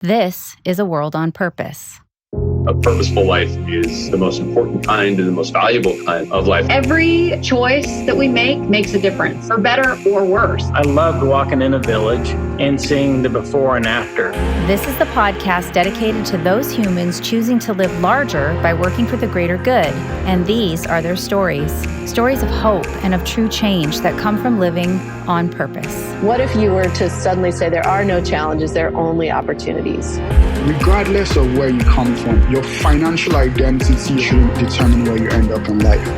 This is A World on Purpose. A purposeful life is the most important kind and the most valuable kind of life. Every choice that we make makes a difference, for better or worse. I loved walking in a village and seeing the before and after. This is the podcast dedicated to those humans choosing to live larger by working for the greater good. And these are their stories. Stories of hope and of true change that come from living on purpose. What if you were to suddenly say there are no challenges, there are only opportunities? Regardless of where you come from, your financial identity should determine where you end up in life.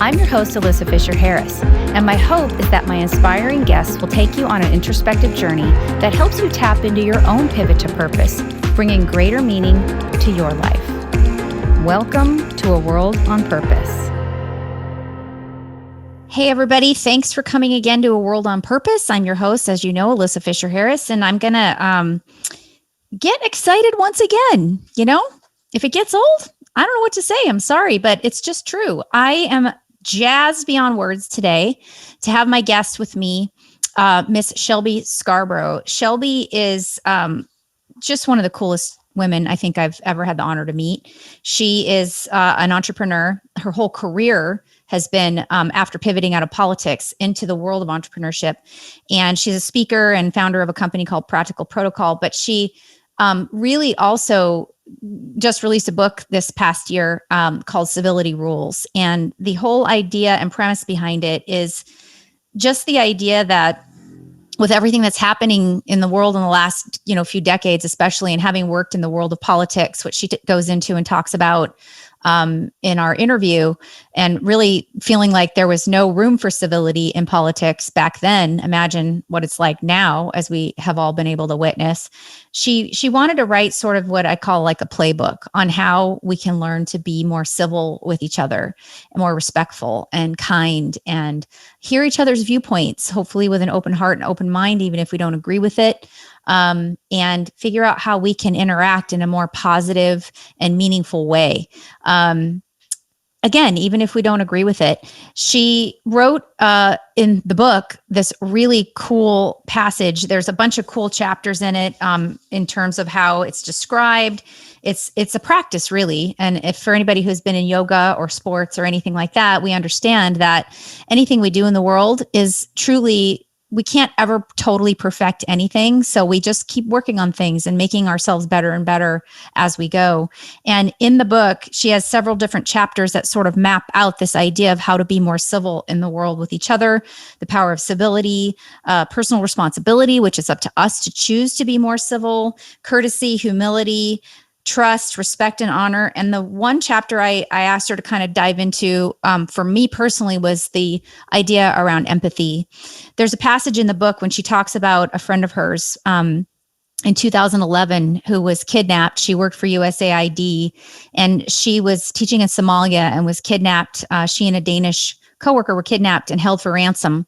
I'm your host, Alyssa Fisher-Harris, and my hope is that my inspiring guests will take you on an introspective journey that helps you tap into your own pivot to purpose, bringing greater meaning to your life. Welcome to A World on Purpose. Hey, everybody. Thanks for coming again to A World on Purpose. I'm your host, as you know, Alyssa Fisher-Harris, and I'm going to get excited once again. You know, if it gets old, I don't know what to say. I'm sorry, but it's just true. I am jazzed beyond words today to have my guest with me, Miss Shelby Scarbrough. Shelby is just one of the coolest women I think I've ever had the honor to meet. She is an entrepreneur. Her whole career has been after pivoting out of politics into the world of entrepreneurship. And she's a speaker and founder of a company called Practical Protocol. But she really also just released a book this past year called Civility Rules. And the whole idea and premise behind it is just the idea that with everything that's happening in the world in the last, few decades, especially, and having worked in the world of politics, which she goes into and talks about in our interview, and really feeling like there was no room for civility in politics back then. Imagine what it's like now, as we have all been able to witness. She wanted to write sort of what I call like a playbook on how we can learn to be more civil with each other, and more respectful and kind, and hear each other's viewpoints, hopefully with an open heart and open mind, even if we don't agree with it. And figure out how we can interact in a more positive and meaningful way. Again, even if we don't agree with it. She wrote in the book this really cool passage. There's a bunch of cool chapters in it in terms of how it's described. It's a practice, really. And if for anybody who's been in yoga or sports or anything like that, we understand that anything we do in the world is truly, we can't ever totally perfect anything. So we just keep working on things and making ourselves better and better as we go. And in the book, she has several different chapters that sort of map out this idea of how to be more civil in the world with each other, the power of civility, personal responsibility, which is up to us to choose to be more civil, courtesy, humility, trust, respect, and honor. And the one chapter I asked her to kind of dive into for me personally was the idea around empathy. There's a passage in the book when she talks about a friend of hers in 2011 who was kidnapped. She worked for USAID and she was teaching in Somalia and was kidnapped. She and a Danish coworker were kidnapped and held for ransom.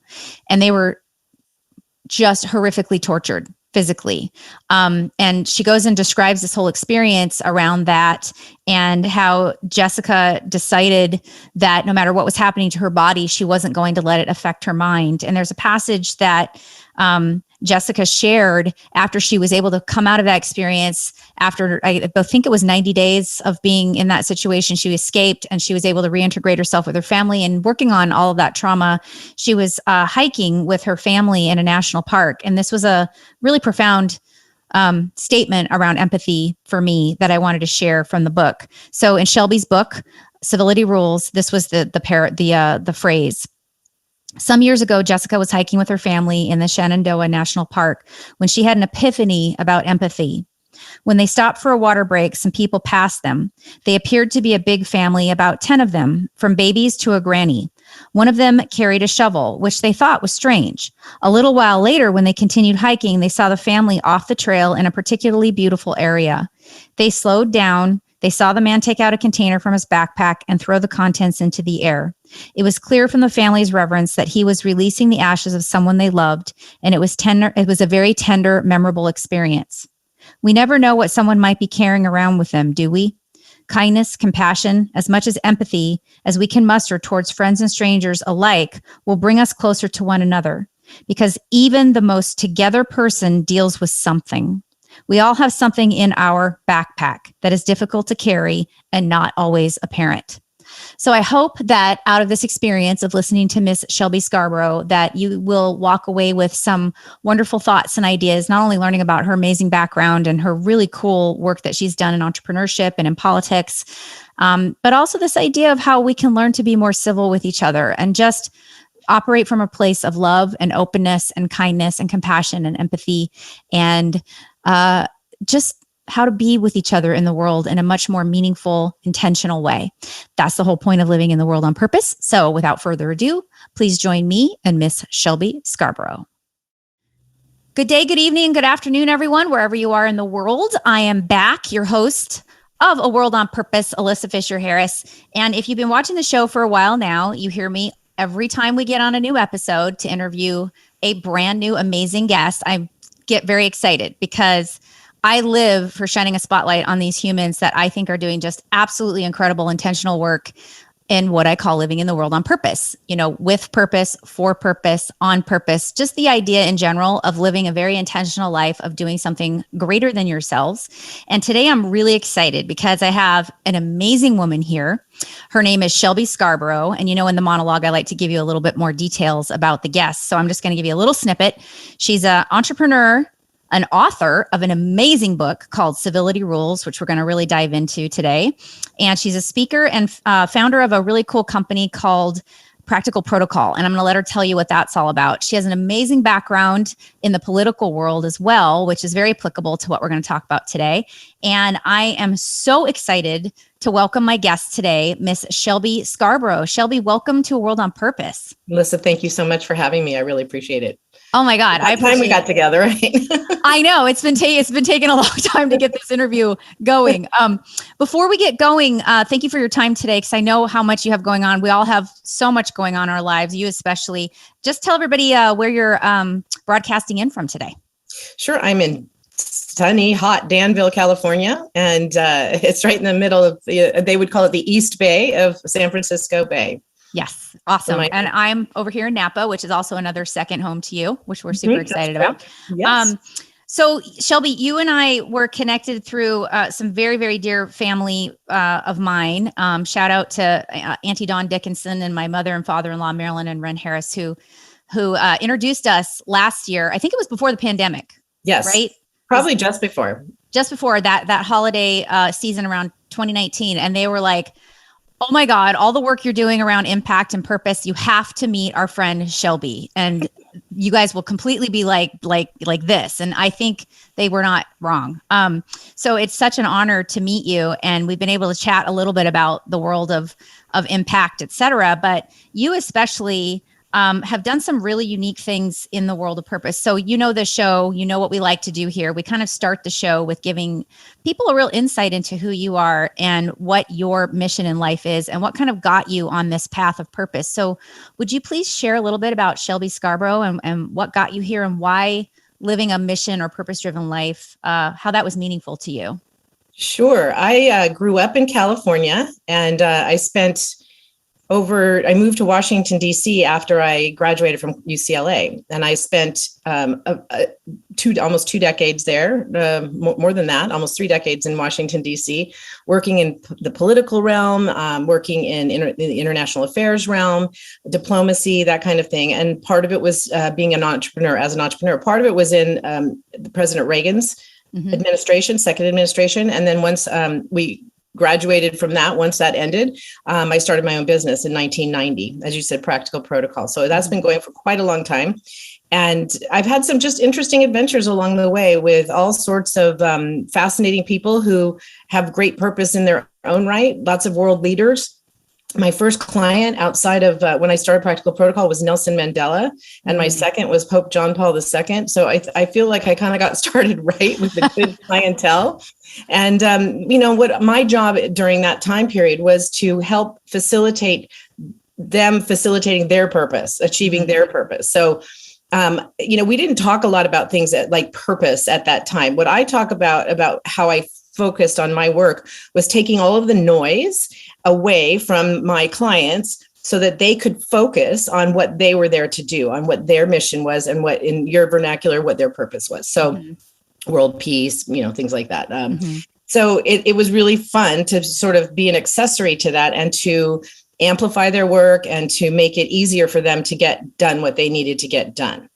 And they were just horrifically tortured physically. And she goes and describes this whole experience around that and how Jessica decided that no matter what was happening to her body, she wasn't going to let it affect her mind. And there's a passage that Jessica shared after she was able to come out of that experience. After I think it was 90 days of being in that situation, she escaped and she was able to reintegrate herself with her family and working on all of that trauma. She was hiking with her family in a national park. And this was a really profound statement around empathy for me that I wanted to share from the book. So in Shelby's book, Civility Rules, this was the phrase. Some years ago, Jessica was hiking with her family in the Shenandoah National Park when she had an epiphany about empathy. When they stopped for a water break, some people passed them. They appeared to be a big family, about 10 of them, from babies to a granny. One of them carried a shovel, which they thought was strange. A little while later, when they continued hiking, they saw the family off the trail in a particularly beautiful area. They slowed down. They saw the man take out a container from his backpack and throw the contents into the air. It was clear from the family's reverence that he was releasing the ashes of someone they loved, and it was tender. It was a very tender, memorable experience. We never know what someone might be carrying around with them, do we? Kindness, compassion, as much as empathy as we can muster towards friends and strangers alike will bring us closer to one another, because even the most together person deals with something. We all have something in our backpack that is difficult to carry and not always apparent. So I hope that out of this experience of listening to Miss Shelby Scarborough, that you will walk away with some wonderful thoughts and ideas, not only learning about her amazing background and her really cool work that she's done in entrepreneurship and in politics, but also this idea of how we can learn to be more civil with each other and just operate from a place of love and openness and kindness and compassion and empathy, and just how to be with each other in the world in a much more meaningful, intentional way. That's the whole point of living in the world on purpose. So without further ado, please join me and Miss Shelby Scarborough. Good day, good evening, good afternoon, everyone, wherever you are in the world. I am back, your host of A World on Purpose, Alyssa Fisher-Harris. And if you've been watching the show for a while now, you hear me every time we get on a new episode to interview a brand new, amazing guest. I get very excited because I live for shining a spotlight on these humans that I think are doing just absolutely incredible, intentional work in what I call living in the world on purpose, with purpose, for purpose, on purpose, just the idea in general of living a very intentional life of doing something greater than yourselves. And today I'm really excited because I have an amazing woman here. Her name is Shelby Scarborough. And in the monologue, I like to give you a little bit more details about the guest. So I'm just going to give you a little snippet. She's an entrepreneur, an author of an amazing book called Civility Rules, which we're going to really dive into today. And she's a speaker and founder of a really cool company called Practical Protocol. And I'm going to let her tell you what that's all about. She has an amazing background in the political world as well, which is very applicable to what we're going to talk about today. And I am so excited to welcome my guest today, Miss Shelby Scarborough. Shelby, welcome to A World on Purpose. Melissa, thank you so much for having me. I really appreciate it. Oh my God. By the time we got together, right? I know it's been taking a long time to get this interview going. Before we get going, thank you for your time today, because I know how much you have going on. We all have so much going on in our lives, you especially. Just tell everybody where you're broadcasting in from today. Sure. I'm in sunny, hot Danville, California. And it's right in the middle of they would call it the East Bay of San Francisco Bay. Yes. Awesome. And I'm over here in Napa, which is also another second home to you, which we're super excited about. Yes. So Shelby, you and I were connected through some very, very dear family of mine. Shout out to Auntie Dawn Dickinson and my mother and father-in-law, Marilyn and Ren Harris, who introduced us last year. I think it was before the pandemic. Yes. Right? Probably just before that holiday season around 2019. And they were like, oh my God, all the work you're doing around impact and purpose, you have to meet our friend Shelby, and you guys will completely be like this. And I think they were not wrong. So it's such an honor to meet you. And we've been able to chat a little bit about the world of impact, et cetera. But you especially have done some really unique things in the world of purpose. So the show, what we like to do here. We kind of start the show with giving people a real insight into who you are and what your mission in life is and what kind of got you on this path of purpose. So would you please share a little bit about Shelby Scarborough and what got you here and why living a mission or purpose-driven life, how that was meaningful to you? Sure. I grew up in California, and I moved to Washington, D.C. after I graduated from UCLA, and I spent almost 2 decades there, more than that, almost 3 decades in Washington, D.C., working in the political realm, working in the international affairs realm, diplomacy, that kind of thing. And part of it was being an entrepreneur. Part of it was in President Reagan's administration, second administration. And then once we graduated from that, once that ended, I started my own business in 1990, as you said, Practical Protocol. So that's been going for quite a long time. And I've had some just interesting adventures along the way with all sorts of fascinating people who have great purpose in their own right, lots of world leaders. My first client outside of when I started Practical Protocol was Nelson Mandela, and my second was Pope John Paul II. So I feel like I kind of got started right with the good clientele. And, what my job during that time period was to help facilitate them facilitating their purpose, achieving their purpose. So, we didn't talk a lot about things like purpose at that time. What I talk about how I focused on my work was taking all of the noise away from my clients so that they could focus on what they were there to do, on what their mission was, and what, in your vernacular, what their purpose was. So world peace, things like that. So it was really fun to sort of be an accessory to that and to amplify their work and to make it easier for them to get done what they needed to get done.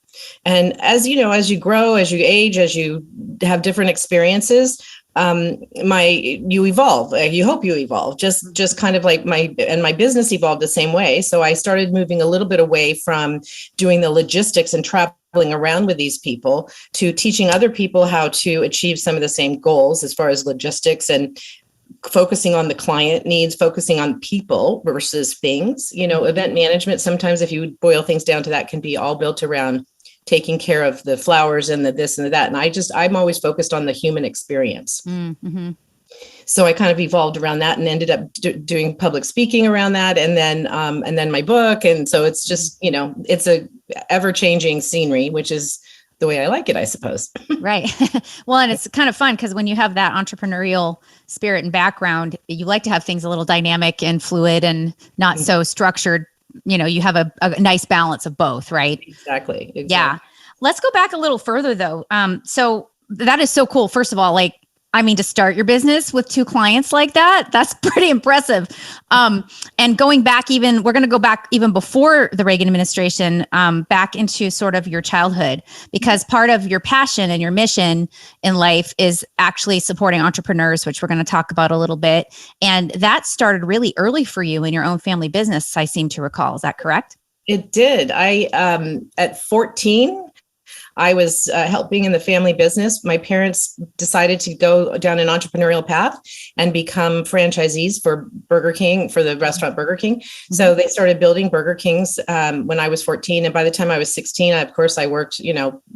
And as you grow, as you age, as you have different experiences, you evolve. You hope you evolve. Just kind of like my business evolved the same way. So I started moving a little bit away from doing the logistics and traveling around with these people to teaching other people how to achieve some of the same goals as far as logistics and focusing on the client needs, focusing on people versus things. Event management, sometimes if you boil things down to that, can be all built around taking care of the flowers and the this and the that. And I'm always focused on the human experience. Mm-hmm. So I kind of evolved around that and ended up doing public speaking around that. And then my book. And so it's just, it's a ever-changing scenery, which is the way I like it, I suppose. Right. Well, and it's kind of fun because when you have that entrepreneurial spirit and background, you like to have things a little dynamic and fluid and not so structured. You have a nice balance of both, right? Exactly. Yeah. Let's go back a little further though. So that is so cool. First of all, to start your business with 2 clients like that, that's pretty impressive. And going back we're going to go back even before the Reagan administration, back into sort of your childhood, because part of your passion and your mission in life is actually supporting entrepreneurs, which we're going to talk about a little bit. And that started really early for you in your own family business, I seem to recall. Is that correct? It did. At 14, I was helping in the family business. My parents decided to go down an entrepreneurial path and become franchisees for Burger King, for the restaurant Burger King. So they started building Burger Kings when I was 14. And by the time I was 16, of course, I worked,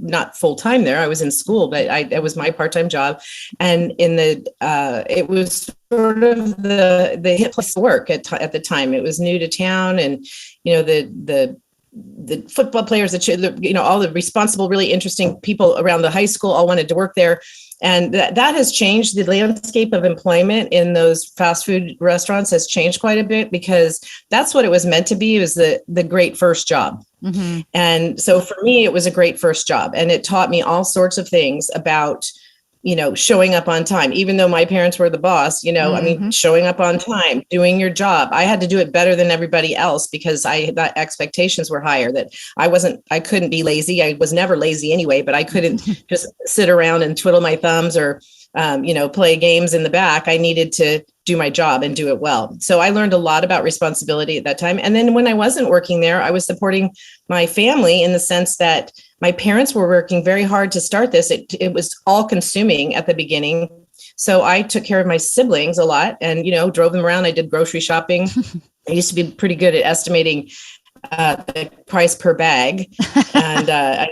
not full time there. I was in school, but it was my part-time job. And it was sort of the hip place to work at the time. It was new to town, and the football players, all the responsible, really interesting people around the high school all wanted to work there. And that has changed. The landscape of employment in those fast food restaurants has changed quite a bit, because that's what it was meant to be. It was the great first job. Mm-hmm. And so for me, it was a great first job. And it taught me all sorts of things about showing up on time, even though my parents were the boss, showing up on time, doing your job. I had to do it better than everybody else because the expectations were higher, that I couldn't be lazy. I was never lazy anyway, but I couldn't just sit around and twiddle my thumbs or, play games in the back. I needed to do my job and do it well. So I learned a lot about responsibility at that time. And then when I wasn't working there, I was supporting my family in the sense that my parents were working very hard to start this. It was all consuming at the beginning. So I took care of my siblings a lot and, drove them around. I did grocery shopping. I used to be pretty good at estimating the price per bag. And I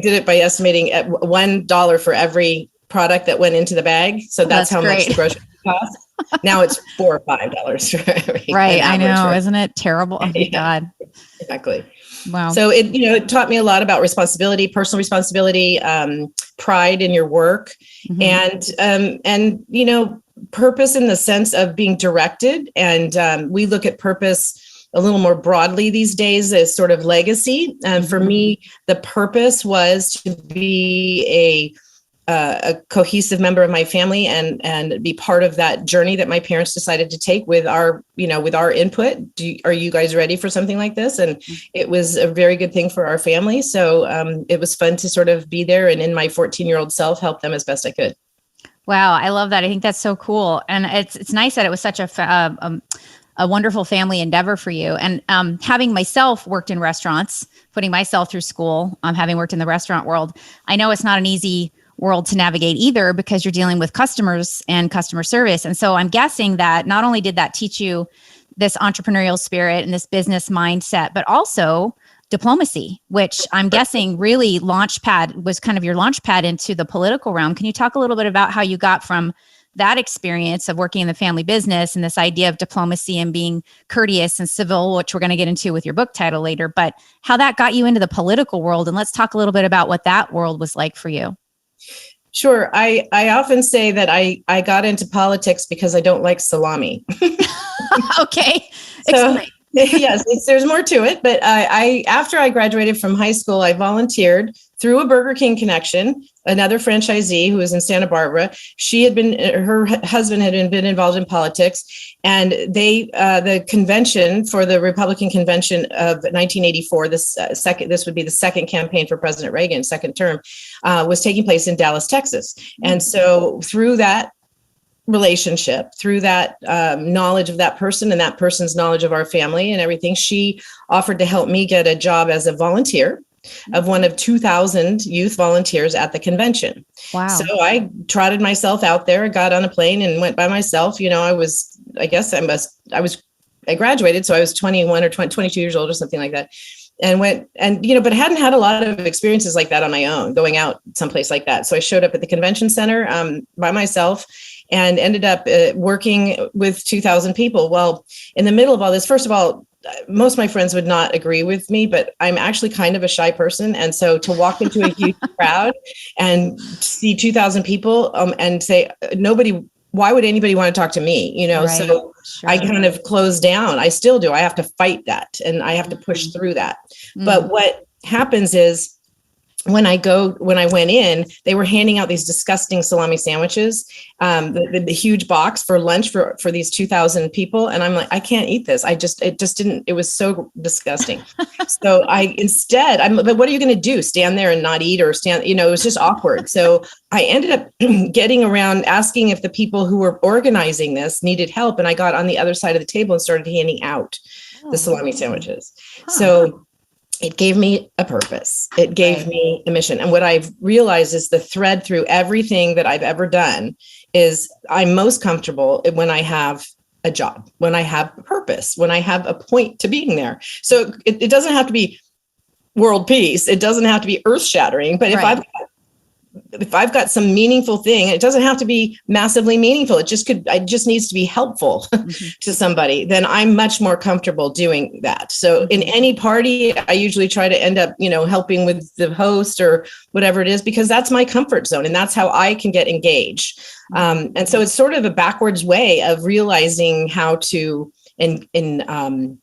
did it by estimating at $1 for every product that went into the bag. So that's how much the grocery cost. Now it's $4 or $5 for every. Right. I know. Isn't it terrible? Oh my God. Exactly. Wow. So it taught me a lot about responsibility, personal responsibility, pride in your work, and purpose in the sense of being directed. And we look at purpose a little more broadly these days as sort of legacy. And for me, the purpose was to be a cohesive member of my family and be part of that journey that my parents decided to take with our input. Are you guys ready for something like this? And it was a very good thing for our family. So it was fun to sort of be there and in my 14-year-old self, help them as best I could. Wow. I love that. I think that's so cool. And it's nice that it was such a wonderful family endeavor for you. And having myself worked in restaurants, putting myself through school, having worked in the restaurant world, I know it's not an easy world to navigate either, because you're dealing with customers and customer service. And so I'm guessing that not only did that teach you this entrepreneurial spirit and this business mindset, but also diplomacy, which I'm guessing really was kind of your launch pad into the political realm. Can you talk a little bit about how you got from that experience of working in the family business and this idea of diplomacy and being courteous and civil, which we're going to get into with your book title later, but how that got you into the political world? And let's talk a little bit about what that world was like for you. Sure. I often say that I got into politics because I don't like salami. Okay. So, yes, there's more to it. But after I graduated from high school, I volunteered through a Burger King connection another franchisee who was in Santa Barbara. Her husband had been involved in politics, and the convention for the Republican convention of 1984, this would be the second campaign for President Reagan, second term, was taking place in Dallas, Texas. And so through that relationship, through that knowledge of that person and that person's knowledge of our family and everything, she offered to help me get a job as a volunteer of one of 2,000 youth volunteers at the convention. Wow. So I trotted myself out there, got on a plane and went by myself. I graduated, so I was 21 or 22 years old or something like that. And went and, but hadn't had a lot of experiences like that on my own, going out someplace like that. So I showed up at the convention center by myself and ended up working with 2,000 people. Well, in the middle of all this, first of all, most of my friends would not agree with me, but I'm actually kind of a shy person. And so to walk into a huge crowd and see 2,000 people and say, why would anybody want to talk to me? Right. So sure. I kind of closed down. I still do. I have to fight that and I have to push through that. But what happens is when I went in, they were handing out these disgusting salami sandwiches, the huge box for lunch for these 2,000 people. And I'm like, I can't eat this. It was so disgusting. So but what are you going to do? Stand there and not eat or stand, it was just awkward. So I ended up getting around asking if the people who were organizing this needed help. And I got on the other side of the table and started handing out the salami sandwiches. So it gave me a purpose. It gave me a mission. And what I've realized is the thread through everything that I've ever done is I'm most comfortable when I have a job, when I have a purpose, when I have a point to being there. So it doesn't have to be world peace. It doesn't have to be earth shattering. But if I've got some meaningful thing, it doesn't have to be massively meaningful. It just needs to be helpful to somebody. Then I'm much more comfortable doing that. So in any party, I usually try to end up, helping with the host or whatever it is, because that's my comfort zone and that's how I can get engaged. And so it's sort of a backwards way of realizing how to enact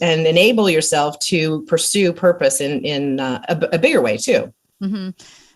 and enable yourself to pursue purpose in a bigger way too. Mm-hmm.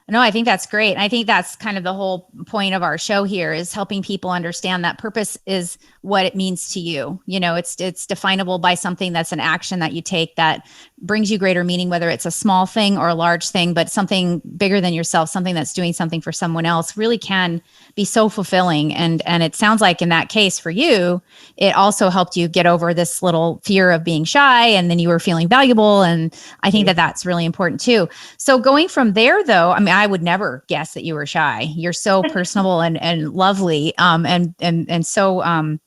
No, I think that's great. I think that's kind of the whole point of our show here is helping people understand that purpose is what it means to you. It's definable by something that's an action that you take that brings you greater meaning, whether it's a small thing or a large thing, but something bigger than yourself, something that's doing something for someone else really can be so fulfilling. And it sounds like in that case for you, it also helped you get over this little fear of being shy, and then you were feeling valuable. And I think that that's really important too. So going from there though, I would never guess that you were shy. You're so personable and lovely, and so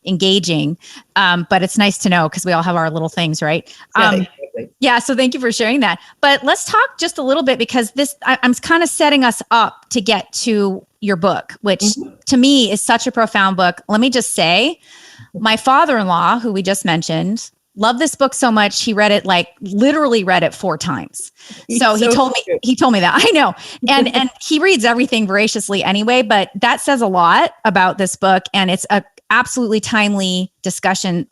engaging. But it's nice to know because we all have our little things, right? Yeah. So thank you for sharing that. But let's talk just a little bit because I'm kind of setting us up to get to your book, which to me is such a profound book. Let me just say, my father-in-law, who we just mentioned, loved this book so much. He read it, literally read it 4 times. So he told me that. I know. And he reads everything voraciously anyway, but that says a lot about this book. And it's a absolutely timely discussion.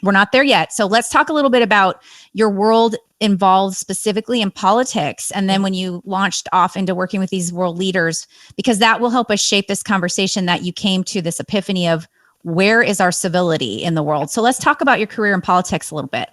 We're not there yet. So let's talk a little bit about your world involved specifically in politics. And then when you launched off into working with these world leaders, because that will help us shape this conversation that you came to this epiphany of where is our civility in the world. So let's talk about your career in politics a little bit.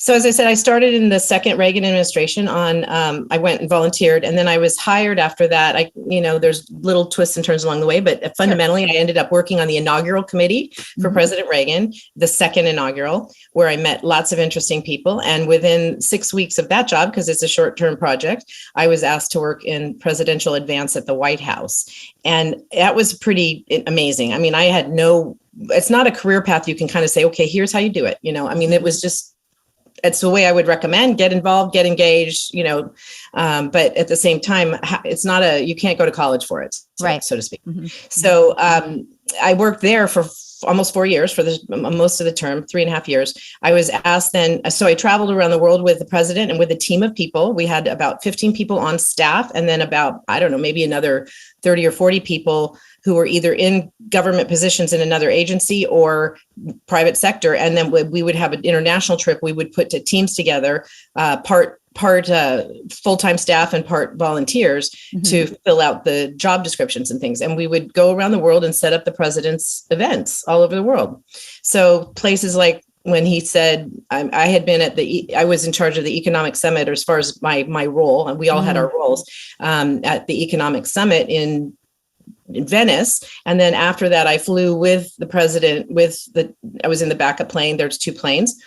So as I said, I started in the second Reagan administration I went and volunteered, and then I was hired after that. There's little twists and turns along the way, but fundamentally I ended up working on the inaugural committee for President Reagan, the second inaugural, where I met lots of interesting people. And within 6 weeks of that job, because it's a short-term project, I was asked to work in presidential advance at the White House. And that was pretty amazing. It's not a career path you can kind of say, okay, here's how you do it. It was just, it's the way I would recommend: get involved, get engaged, but at the same time, it's not you can't go to college for it, so to speak. So I worked there for almost 4 years, for most of the term, 3.5 years. I was asked then, so I traveled around the world with the president and with a team of people. We had about 15 people on staff, and then about, maybe another 30 or 40 people who were either in government positions in another agency or private sector. And then we would have an international trip. We would put teams together, part full-time staff and part volunteers to fill out the job descriptions and things. And we would go around the world and set up the president's events all over the world. So places like when he said, I had been I was in charge of the economic summit, or as far as my role, and we all had our roles at the economic summit in Venice. And then after that, I flew with the president I was in the backup plane. There's 2 planes.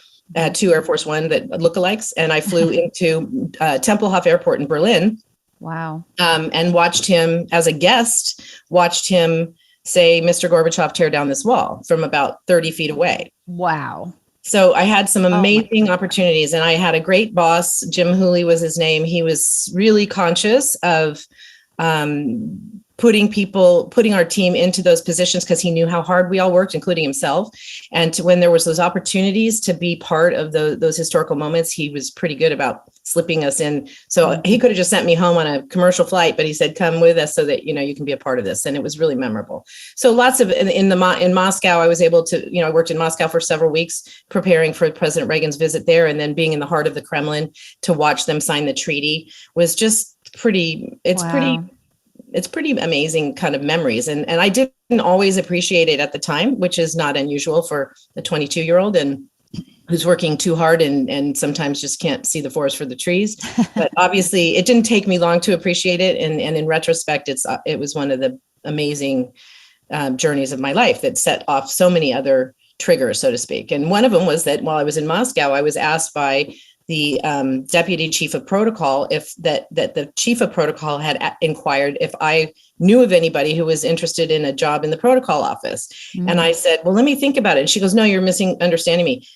Two Air Force One that lookalikes, and I flew into Tempelhof Airport in Berlin. Wow! And watched him as a guest. Watched him say, "Mr. Gorbachev, tear down this wall," from about 30 feet away. Wow! So I had some amazing opportunities, and I had a great boss. Jim Hooley was his name. He was really conscious of putting our team into those positions because he knew how hard we all worked, including himself. And when there was those opportunities to be part of those historical moments, he was pretty good about slipping us in. So he could have just sent me home on a commercial flight, but he said, "Come with us so that, you can be a part of this." And it was really memorable. So lots of, in Moscow, I was able to, I worked in Moscow for several weeks preparing for President Reagan's visit there. And then being in the heart of the Kremlin to watch them sign the treaty was just it's pretty amazing kind of memories. And I didn't always appreciate it at the time, which is not unusual for a 22-year-old and who's working too hard and sometimes just can't see the forest for the trees. But obviously it didn't take me long to appreciate it. And in retrospect, it was one of the amazing journeys of my life that set off so many other triggers, so to speak. And one of them was that while I was in Moscow, I was asked by the deputy chief of protocol that the chief of protocol had inquired if I knew of anybody who was interested in a job in the protocol office. And I said, "Well, let me think about it." And she goes, "No, you're misunderstanding me.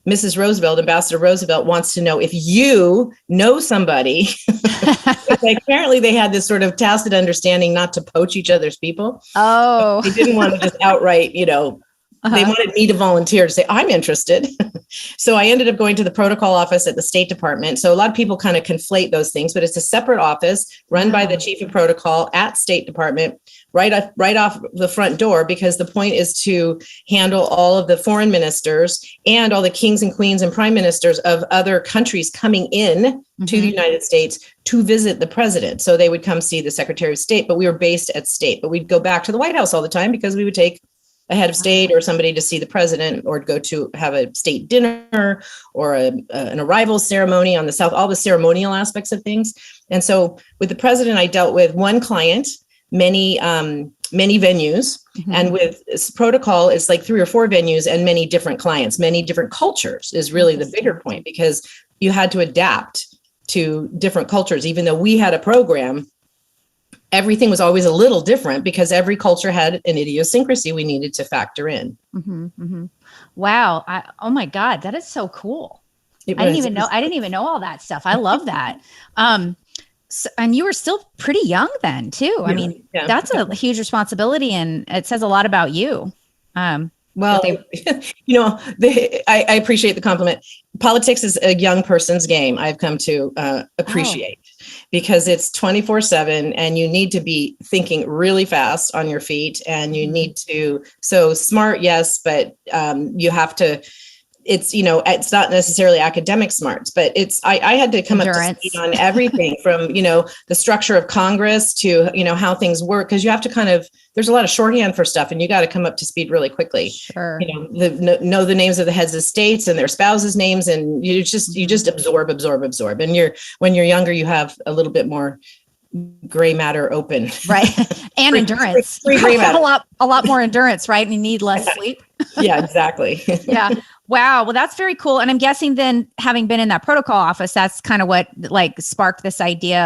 Mrs. Roosevelt, Ambassador Roosevelt, wants to know if you know somebody." Apparently they had this sort of tacit understanding not to poach each other's people. Oh, They didn't want to just outright, They wanted me to volunteer to say, "I'm interested." So I ended up going to the protocol office at the State Department. So a lot of people kind of conflate those things, but it's a separate office run by the chief of protocol at State Department, right off the front door, because the point is to handle all of the foreign ministers and all the kings and queens and prime ministers of other countries coming in to the United States to visit the president. So they would come see the Secretary of State, but we were based at State, but we'd go back to the White House all the time because we would take a head of state or somebody to see the president or go to have a state dinner or an arrival ceremony on the South, all the ceremonial aspects of things. And so with the president, I dealt with one client, many venues, and with protocol, it's like 3 or 4 venues and many different clients, many different cultures is really the bigger point, because you had to adapt to different cultures. Even though we had a program, everything was always a little different because every culture had an idiosyncrasy we needed to factor in. Wow. Oh my God. That is so cool. I didn't even know all that stuff. I love that. So, and you were still pretty young then too. Yeah, I mean, that's a huge responsibility, and it says a lot about you. Well, I appreciate the compliment. Politics is a young person's game, I've come to appreciate, because it's 24/7 and you need to be thinking really fast on your feet, and you need to, so smart, yes, but you have to, it's it's not necessarily academic smarts, but it's, I had to come Endurance. Up to speed on everything from, the structure of Congress to, how things work. Cause you have to there's a lot of shorthand for stuff, and you got to come up to speed really quickly. Sure. Know the names of the heads of states and their spouses' names. And you just absorb. And when you're younger, you have a little bit more gray matter open. Right. And endurance. Free gray matter. a lot more endurance, right? And you need less sleep. Yeah, exactly. Yeah. Wow. Well, that's very cool. And I'm guessing then, having been in that protocol office, that's kind of what sparked this idea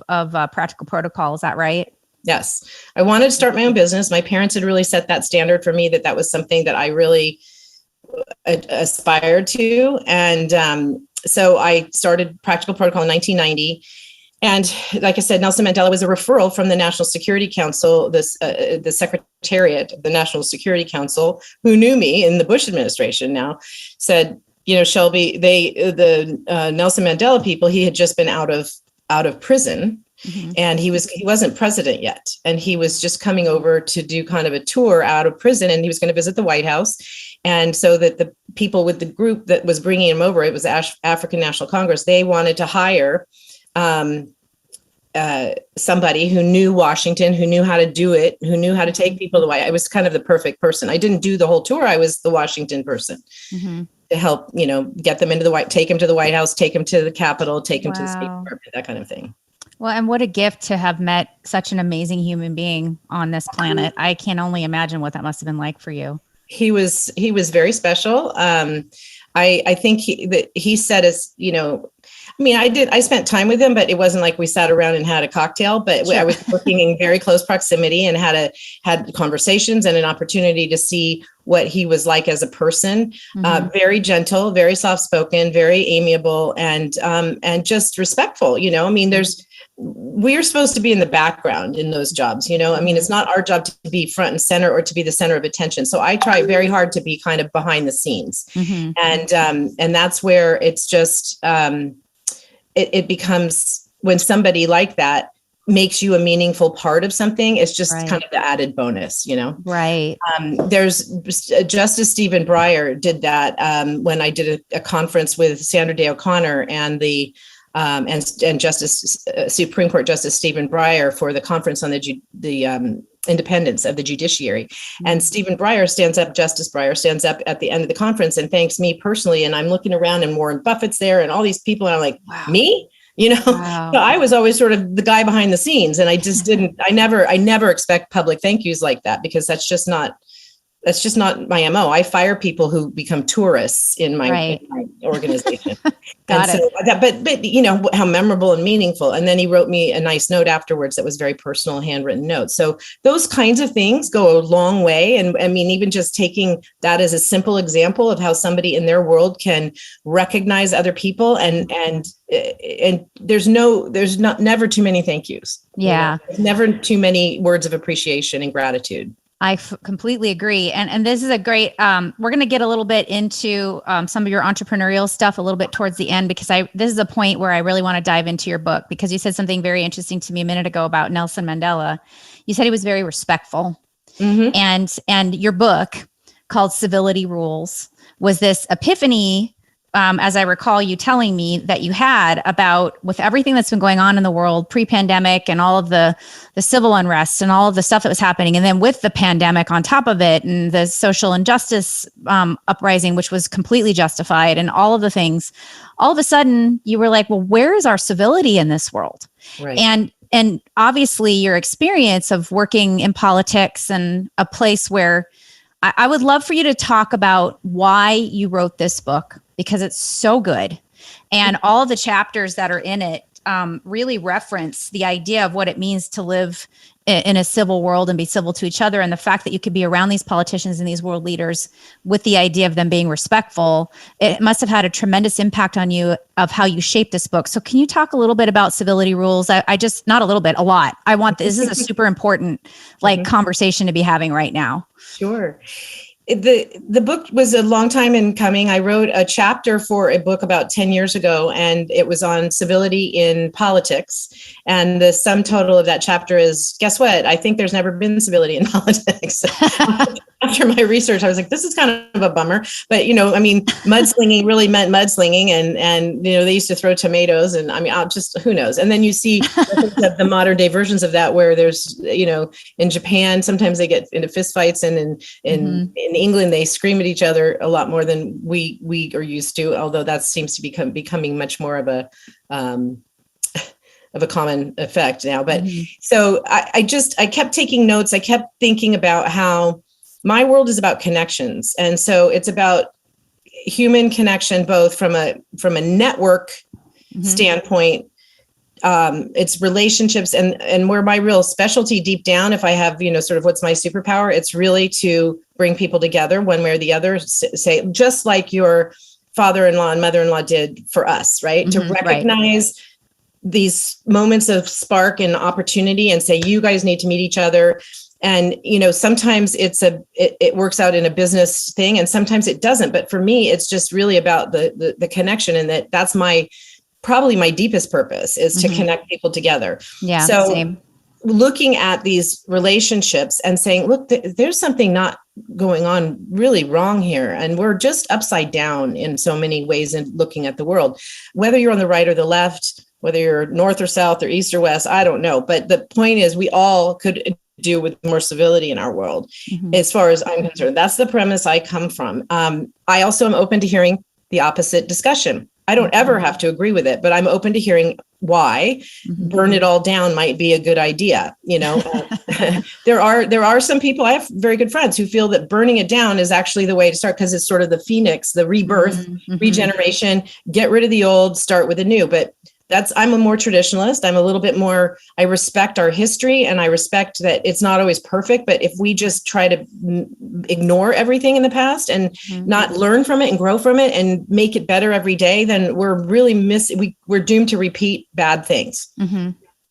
of practical protocol. Is that right? Yes. I wanted to start my own business. My parents had really set that standard for me, that was something that I really aspired to. And so I started Practical Protocol in 1990. And like I said, Nelson Mandela was a referral from the National Security Council, the Secretariat of the National Security Council, who knew me in the Bush administration now, said, Shelby, the Nelson Mandela people, he had just been out of prison. Mm-hmm. And he wasn't president yet. And he was just coming over to do kind of a tour out of prison, and he was going to visit the White House. And so that people with the group that was bringing him over, it was African National Congress, they wanted to hire somebody who knew Washington, who knew how to do it, who knew how to take people to the White House. I was kind of the perfect person. I didn't do the whole tour. I was the Washington person to help, get them into take them to the White House, take them to the Capitol, take them to the State Department, that kind of thing. Well, and what a gift to have met such an amazing human being on this planet. I can only imagine what that must have been like for you. He was very special. I think he said, I spent time with him, but it wasn't like we sat around and had a cocktail, but I was working in very close proximity and had conversations and an opportunity to see what he was like as a person. Very gentle, very soft-spoken, very amiable, and just respectful. We're supposed to be in the background in those jobs. It's not our job to be front and center or to be the center of attention. So I try very hard to be kind of behind the scenes. And that's where it's just, it becomes, when somebody like that makes you a meaningful part of something, it's just kind of the added bonus, Right. There's Justice Stephen Breyer did that when I did a conference with Sandra Day O'Connor and the and Justice Supreme Court Justice Stephen Breyer for the conference on the independence of the judiciary. And Stephen Breyer Justice Breyer stands up at the end of the conference and thanks me personally. And I'm looking around and Warren Buffett's there and all these people. And I'm like, me? So I was always sort of the guy behind the scenes. And I just I never expect public thank yous like that, because that's just not my MO. I fire people who become tourists in my organization. Got it. But how memorable and meaningful. And then he wrote me a nice note afterwards that was very personal, handwritten note. So those kinds of things go a long way. And even just taking that as a simple example of how somebody in their world can recognize other people and there's never too many thank yous. Yeah. There's never too many words of appreciation and gratitude. I completely agree. And this is a great, we're going to get a little bit into some of your entrepreneurial stuff a little bit towards the end, because this is a point where I really want to dive into your book, because you said something very interesting to me a minute ago about Nelson Mandela. You said he was very respectful. And your book called Civility Rules was this epiphany, as I recall you telling me, that you had about, with everything that's been going on in the world pre-pandemic and all of the civil unrest and all of the stuff that was happening. And then with the pandemic on top of it and the social injustice uprising, which was completely justified, and all of the things, all of a sudden you were like, well, where is our civility in this world? Right. And obviously your experience of working in politics and a place where I would love for you to talk about why you wrote this book, because it's so good. And all of the chapters that are in it really reference the idea of what it means to live in a civil world and be civil to each other. And the fact that you could be around these politicians and these world leaders with the idea of them being respectful, it must have had a tremendous impact on you of how you shaped this book. So can you talk a little bit about Civility Rules? I just, not a little bit, a lot. This is a super important conversation to be having right now. Sure. The book was a long time in coming. I wrote a chapter for a book about 10 years ago, and it was on civility in politics. And the sum total of that chapter is, guess what? I think there's never been civility in politics. After my research, I was like, this is kind of a bummer. But, mudslinging really meant mudslinging. And they used to throw tomatoes. And who knows? And then you see the modern day versions of that, where there's, in Japan, sometimes they get into fistfights, and in England, they scream at each other a lot more than we are used to, although that seems to be becoming much more of a common effect now. But so I kept taking notes. I kept thinking about how my world is about connections. And so it's about human connection, both from a network standpoint. It's relationships, and where my real specialty deep down, if I have, sort of what's my superpower, it's really to bring people together one way or the other, say, just like your father-in-law and mother-in-law did for us, right? To recognize these moments of spark and opportunity and say, you guys need to meet each other. And, sometimes it works out in a business thing, and sometimes it doesn't. But for me, it's just really about the connection, and that's probably my deepest purpose is to connect people together. Yeah. So same. looking at these relationships and saying, look, there's something not going on really wrong here. And we're just upside down in so many ways in looking at the world, whether you're on the right or the left, whether you're north or south or east or west, I don't know. But the point is, we all could do with more civility in our world, as far as I'm concerned. That's the premise I come from. I also am open to hearing the opposite discussion. I don't ever have to agree with it, but I'm open to hearing why burn it all down might be a good idea. You know, there are some people, I have very good friends who feel that burning it down is actually the way to start, because it's sort of the phoenix, the rebirth, regeneration, get rid of the old, start with the new. But I'm a more traditionalist. I'm a little bit more, I respect our history, and I respect that it's not always perfect, but if we just try to ignore everything in the past and not learn from it and grow from it and make it better every day, then we're really we're doomed to repeat bad things.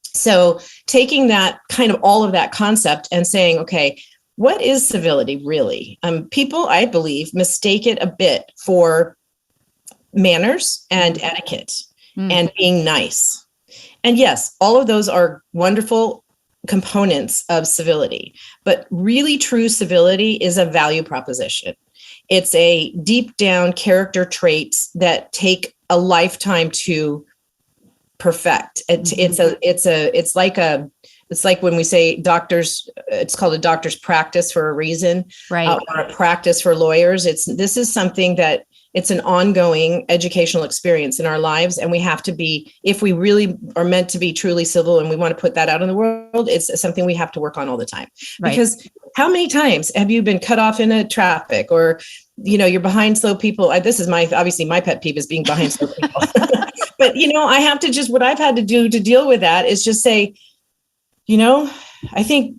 So taking that kind of all of that concept and saying, okay, what is civility really? People, I believe, mistake it a bit for manners and etiquette. And being nice. And yes, all of those are wonderful components of civility, but really true civility is a value proposition. It's a deep down character traits that take a lifetime to perfect. It's like when we say doctors, it's called a doctor's practice for a reason, right? Or a practice for lawyers. This is something that it's an ongoing educational experience in our lives. And we have to be, if we really are meant to be truly civil and we want to put that out in the world, it's something we have to work on all the time. Right. Because how many times have you been cut off in a traffic, or, you know, you're behind slow people? This is obviously my pet peeve is being behind slow people. But, you know, I have to what I've had to do to deal with that is just say, you know, I think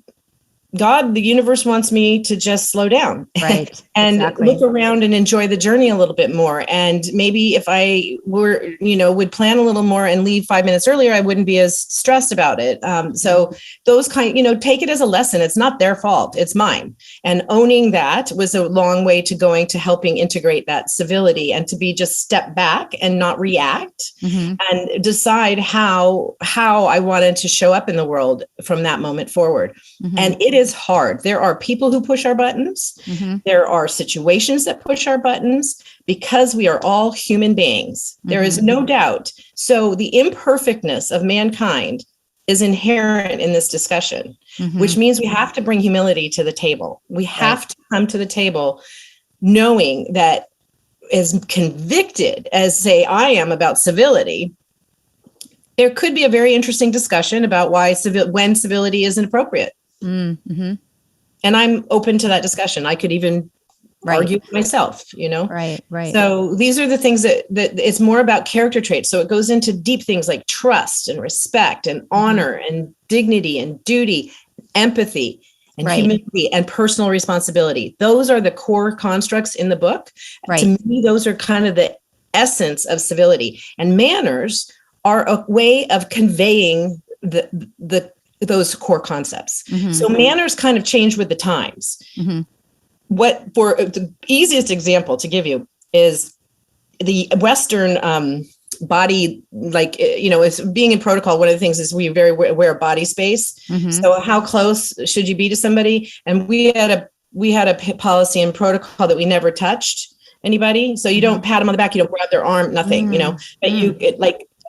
God, the universe wants me to just slow down, right? And look around and enjoy the journey a little bit more. And maybe if I were, you know, would plan a little more and leave 5 minutes earlier, I wouldn't be as stressed about it. So those take it as a lesson. It's not their fault. It's mine. And owning that was a long way to going to helping integrate that civility and to be just step back and not react and decide how I wanted to show up in the world from that moment forward. And it is hard. There are people who push our buttons. There are situations that push our buttons, because we are all human beings. There is no doubt. So the imperfectness of mankind is inherent in this discussion, which means we have to bring humility to the table. We have to come to the table knowing that, as convicted as, say, I am about civility, there could be a very interesting discussion about when civility isn't appropriate. And I'm open to that discussion. I could even argue with myself, you know? Right. So these are the things that it's more about character traits. So it goes into deep things like trust and respect and honor and dignity and duty, empathy and humility and personal responsibility. Those are the core constructs in the book. To me, those are kind of the essence of civility. And manners are a way of conveying those core concepts. So manners kind of change with the times. For the easiest example to give you is the Western body, like, you know, it's being in protocol. One of the things is we very aware of body space. So how close should you be to somebody? And we had a policy and protocol that we never touched anybody. So you don't pat them on the back, you don't grab their arm, nothing, you know, but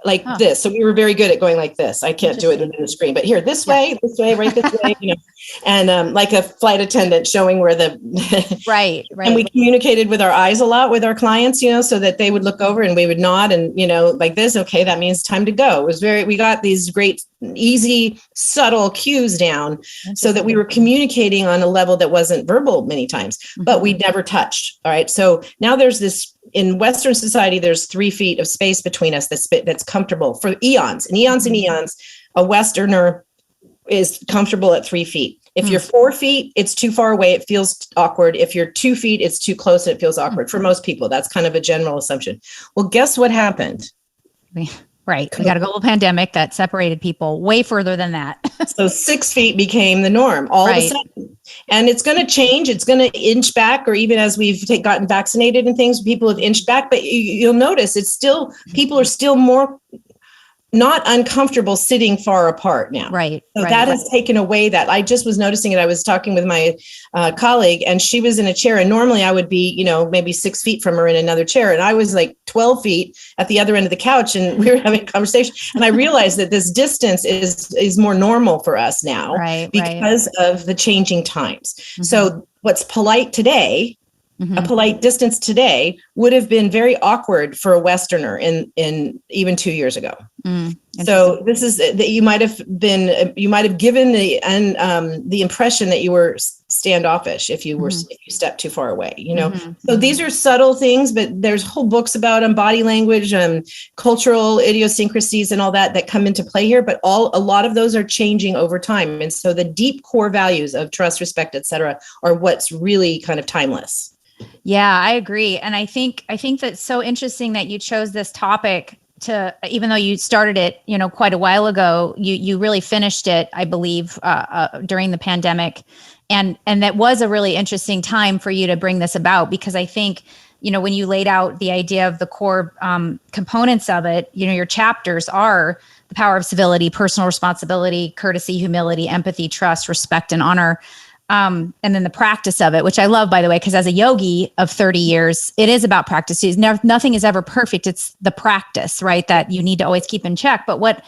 like this. So we were very good at going like this. I can't do it in the screen, but here, this way, right this way, you know, and like a flight attendant showing where the, right. And we communicated with our eyes a lot with our clients, you know, so that they would look over and we would nod and, you know, like this, okay, that means time to go. It was we got these great, easy, subtle cues down so that we were communicating on a level that wasn't verbal many times, but we never touched. All right. So now there's this, in Western society, there's 3 feet of space between us that's comfortable for eons and eons and eons. A Westerner is comfortable at 3 feet. If you're 4 feet, it's too far away. It feels awkward. If you're 2 feet, it's too close and it feels awkward for most people. That's kind of a general assumption. Well, guess what happened? Right. We got a global pandemic that separated people way further than that. So 6 feet became the norm all of a sudden. And it's going to change. It's going to inch back, or even as we've gotten vaccinated and things, people have inched back. But you'll notice it's still, people are still more not uncomfortable sitting far apart now. Right. So right, that right. has taken away that. I just was noticing it. I was talking with my colleague, and she was in a chair, and normally I would be, maybe 6 feet from her in another chair. And I was like 12 feet at the other end of the couch, and we were having a conversation. And I realized that this distance is more normal for us now, because of the changing times. Mm-hmm. So what's polite today, a polite distance today, would have been very awkward for a Westerner in even 2 years ago. So this is that you might have given the impression that you were standoffish if you stepped too far away. So these are subtle things, but there's whole books about body language and cultural idiosyncrasies and all that come into play here. But a lot of those are changing over time, and so the deep core values of trust, respect, etc., are what's really kind of timeless. Yeah, I agree. And I think that's so interesting that you chose this topic to, even though you started it, quite a while ago, you really finished it, I believe, during the pandemic. And that was a really interesting time for you to bring this about, because I think, when you laid out the idea of the core components of it, your chapters are the power of civility, personal responsibility, courtesy, humility, empathy, trust, respect, and honor. And then the practice of it, which I love, by the way, because as a yogi of 30 years, it is about practice. Nothing is ever perfect. It's the practice, right, that you need to always keep in check. But what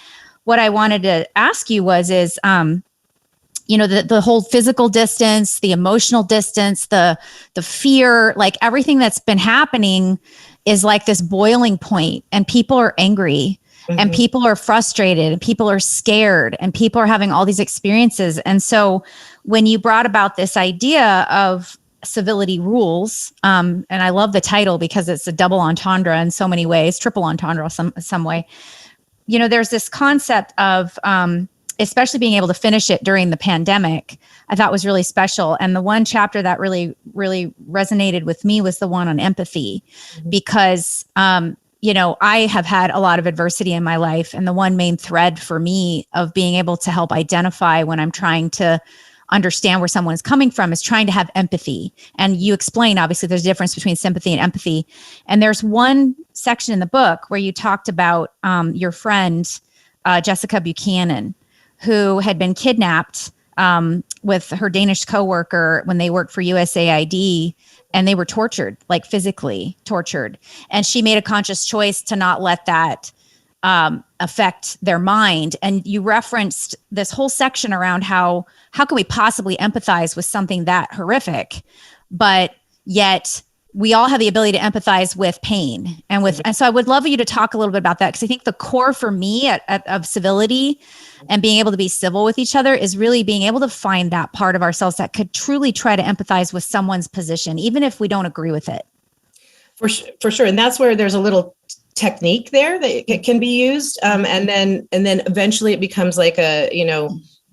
I wanted to ask you is, the whole physical distance, the emotional distance, the fear, like everything that's been happening is like this boiling point, and people are angry. And people are frustrated, and people are scared, and people are having all these experiences. And so when you brought about this idea of Civility Rules, and I love the title because it's a double entendre in so many ways, triple entendre some way, there's this concept of, especially being able to finish it during the pandemic, I thought was really special. And the one chapter that really, really resonated with me was the one on empathy, because, I have had a lot of adversity in my life. And the one main thread for me of being able to help identify when I'm trying to understand where someone is coming from is trying to have empathy. And you explain, obviously, there's a difference between sympathy and empathy. And there's one section in the book where you talked about your friend, Jessica Buchanan, who had been kidnapped with her Danish coworker when they worked for USAID. And they were tortured, like physically tortured. And she made a conscious choice to not let that affect their mind. And you referenced this whole section around how can we possibly empathize with something that horrific, but yet we all have the ability to empathize with pain. And so I would love you to talk a little bit about that, because I think the core for me of civility and being able to be civil with each other is really being able to find that part of ourselves that could truly try to empathize with someone's position, even if we don't agree with it. For sure. And that's where there's a little technique there that can be used. And then eventually it becomes like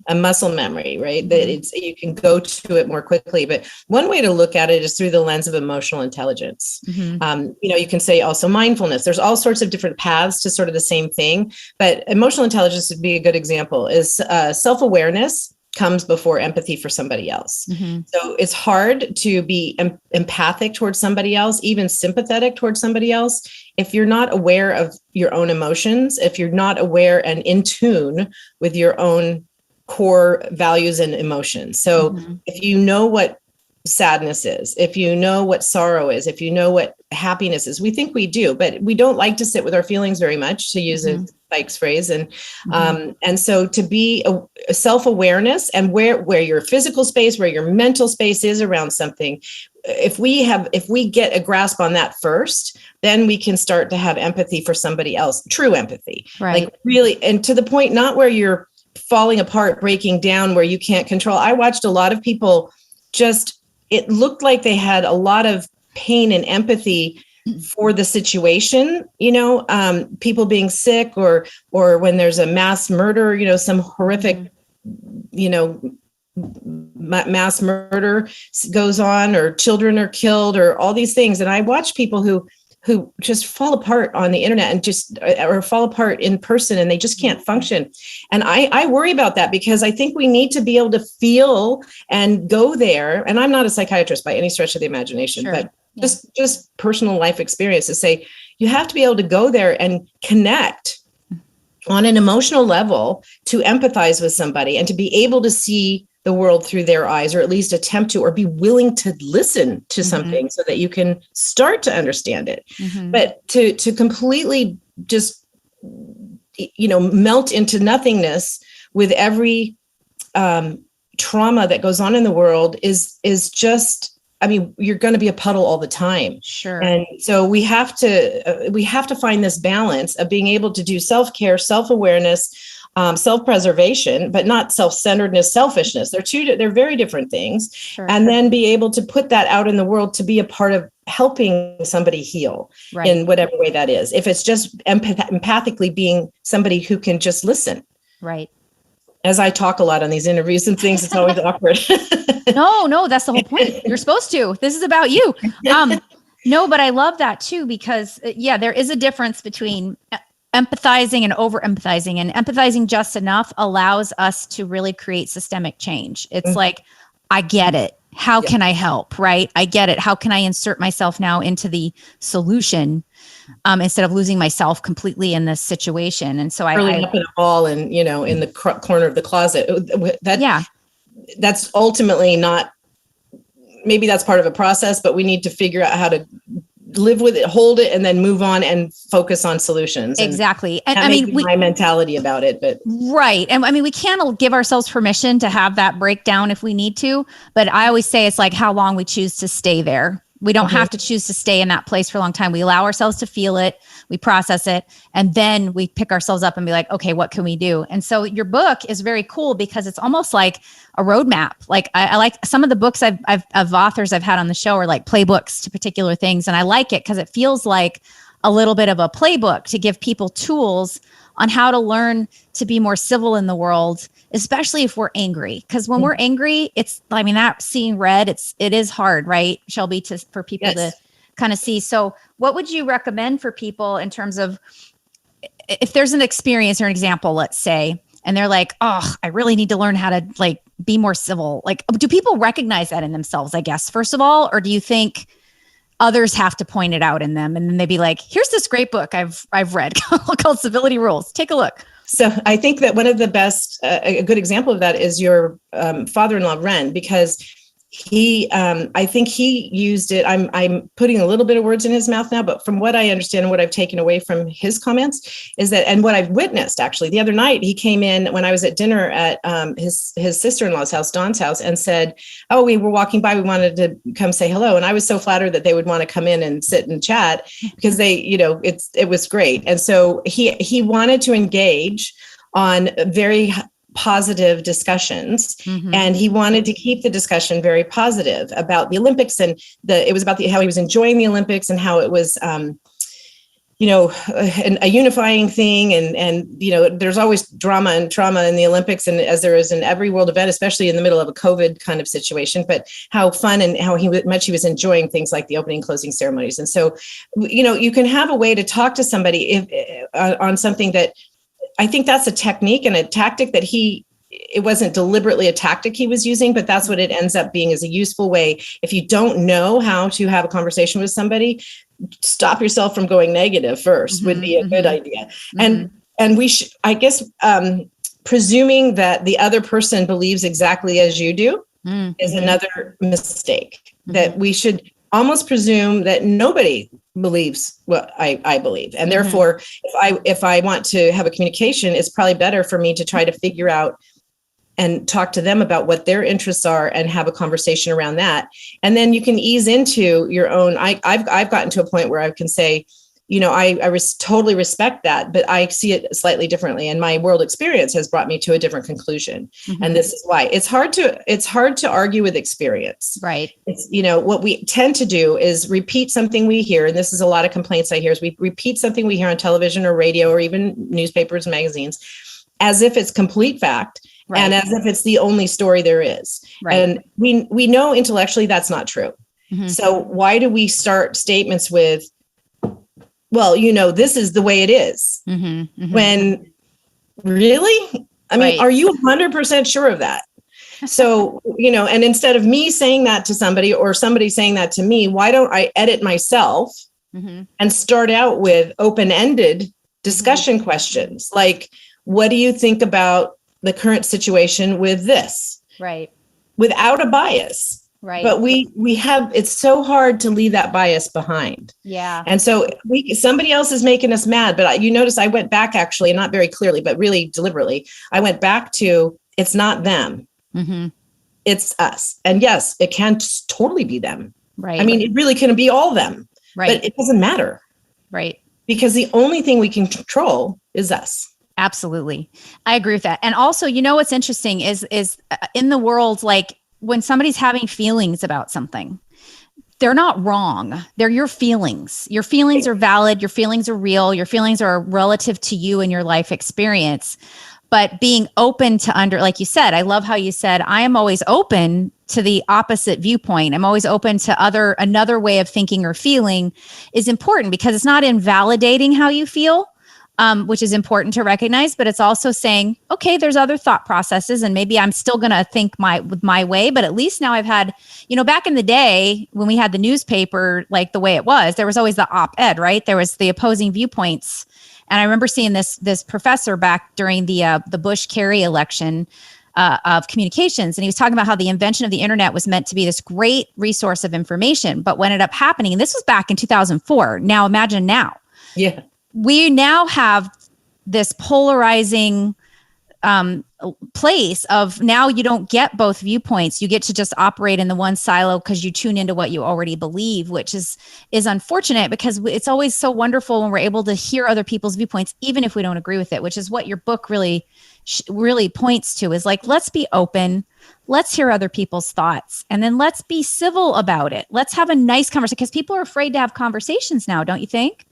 a muscle memory, right? That you can go to it more quickly. But one way to look at it is through the lens of emotional intelligence. You can say also mindfulness. There's all sorts of different paths to sort of the same thing, but emotional intelligence would be a good example. Is self-awareness comes before empathy for somebody else. So it's hard to be empathic towards somebody else, even sympathetic towards somebody else, if you're not aware of your own emotions, if you're not aware and in tune with your own core values and emotions. So if you know what sadness is, if you know what sorrow is, if you know what happiness is, we think we do, but we don't like to sit with our feelings very much, to use a Spike's phrase. And so to be a self-awareness and where your physical space, where your mental space is around something, if we get a grasp on that first, then we can start to have empathy for somebody else, true empathy, right? Like really, and to the point, not where you're falling apart, breaking down, where you can't control. I watched a lot of people it looked like they had a lot of pain and empathy for the situation, people being sick or when there's a mass murder, some horrific, mass murder goes on, or children are killed, or all these things. And I watch people who just fall apart on the internet and or fall apart in person, and they just can't function. And I worry about that, because I think we need to be able to feel and go there. And I'm not a psychiatrist by any stretch of the imagination, but just personal life experience to say, you have to be able to go there and connect on an emotional level to empathize with somebody and to be able to see the world through their eyes, or at least attempt to, or be willing to listen to something so that you can start to understand it. But to completely just, melt into nothingness with every trauma that goes on in the world is just, you're going to be a puddle all the time. Sure. And so we have to find this balance of being able to do self-care, self-awareness, self-preservation, but not self-centeredness, selfishness. They're very different things. Sure. And then be able to put that out in the world to be a part of helping somebody heal in whatever way that is. If it's just empathically being somebody who can just listen. Right. As I talk a lot on these interviews and things, it's always awkward. No, that's the whole point. You're supposed to. This is about you. No, but I love that too, because there is a difference between empathizing and over empathizing, and empathizing just enough allows us to really create systemic change. It's like, I get it. How can I help? Right? I get it. How can I insert myself now into the solution instead of losing myself completely in this situation? And so really up in a ball and, in the corner of the closet. That's ultimately not, maybe that's part of a process, but we need to figure out how to live with it, hold it, and then move on and focus on solutions. Exactly. And my mentality about it, but right. And we can't give ourselves permission to have that breakdown if we need to, but I always say it's like how long we choose to stay there. We don't have to choose to stay in that place for a long time. We allow ourselves to feel it, we process it, and then we pick ourselves up and be like, okay, what can we do? And so your book is very cool because it's almost like a roadmap. Like I like some of the books of authors I've had on the show are like playbooks to particular things. And I like it because it feels like a little bit of a playbook to give people tools on how to learn to be more civil in the world, especially if we're angry. Because when we're angry, that seeing red, it is hard, right, Shelby, for people to kind of see. So what would you recommend for people in terms of if there's an experience or an example, let's say, and they're like, oh, I really need to learn how to be more civil. Like, do people recognize that in themselves, I guess, first of all, or do you think others have to point it out in them? And then they'd be like, here's this great book I've read called Civility Rules. Take a look. So I think that one of the best, a good example of that is your father-in-law, Ren, because I think he used it. I'm putting a little bit of words in his mouth now, but from what I understand and what I've taken away from his comments is that, and what I've witnessed actually, the other night, he came in when I was at dinner at his sister-in-law's house, Dawn's house, and said, oh, we were walking by, we wanted to come say hello. And I was so flattered that they would want to come in and sit and chat because it was great. And so he wanted to engage on very positive discussions. And he wanted to keep the discussion very positive about the Olympics, and it was about how he was enjoying the Olympics and how it was, a unifying thing. And there's always drama and trauma in the Olympics, and as there is in every world event, especially in the middle of a COVID kind of situation, but how fun and how much he was enjoying things like the opening and closing ceremonies. And so, you can have a way to talk to somebody on something that, I think that's a technique and a tactic that it wasn't deliberately a tactic he was using, but that's what it ends up being, is a useful way. If you don't know how to have a conversation with somebody, stop yourself from going negative first would be a good idea. And we should, I guess, presuming that the other person believes exactly as you do is another mistake. That we should almost presume that nobody believes what I believe. And therefore, if I want to have a communication, it's probably better for me to try to figure out and talk to them about what their interests are and have a conversation around that. And then you can ease into your own. I've gotten to a point where I can say, I totally respect that, but I see it slightly differently. And my world experience has brought me to a different conclusion. And this is why it's hard to argue with experience. Right. It's, what we tend to do is repeat something we hear. And this is a lot of complaints I hear, is we repeat something we hear on television or radio or even newspapers and magazines as if it's complete fact. Right. And as if it's the only story there is. Right. And we know intellectually that's not true. So why do we start statements with, well, this is the way it is. When really, are you 100% sure of that? So, and instead of me saying that to somebody or somebody saying that to me, why don't I edit myself and start out with open-ended discussion questions like, what do you think about the current situation with this? Right. Without a bias. Right. But we have, it's so hard to leave that bias behind. Yeah. And so somebody else is making us mad. But you notice I went back, actually, not very clearly, but really deliberately. I went back to, it's not them. Mm-hmm. It's us. And yes, it can totally be them. Right. I mean, it really can be all them. Right. But it doesn't matter. Right. Because the only thing we can control is us. Absolutely. I agree with that. And also, what's interesting is in the world, like when somebody's having feelings about something, they're not wrong. They're your feelings. Your feelings are valid. Your feelings are real. Your feelings are relative to you and your life experience. But being open to like you said, I love how you said, I am always open to the opposite viewpoint. I'm always open to another way of thinking or feeling is important because it's not invalidating how you feel. Which is important to recognize, but it's also saying, okay, there's other thought processes and maybe I'm still going to think my way, but at least now I've had, back in the day when we had the newspaper, like the way it was, there was always the op-ed, right? There was the opposing viewpoints. And I remember seeing this professor back during the Bush-Kerry election of communications. And he was talking about how the invention of the internet was meant to be this great resource of information, but what ended up happening, and this was back in 2004. Now imagine now. Yeah. We now have this polarizing place of now you don't get both viewpoints. You get to just operate in the one silo because you tune into what you already believe, which is unfortunate because it's always so wonderful when we're able to hear other people's viewpoints, even if we don't agree with it, which is what your book really points to is like, let's be open. Let's hear other people's thoughts and then let's be civil about it. Let's have a nice conversation because people are afraid to have conversations now, don't you think?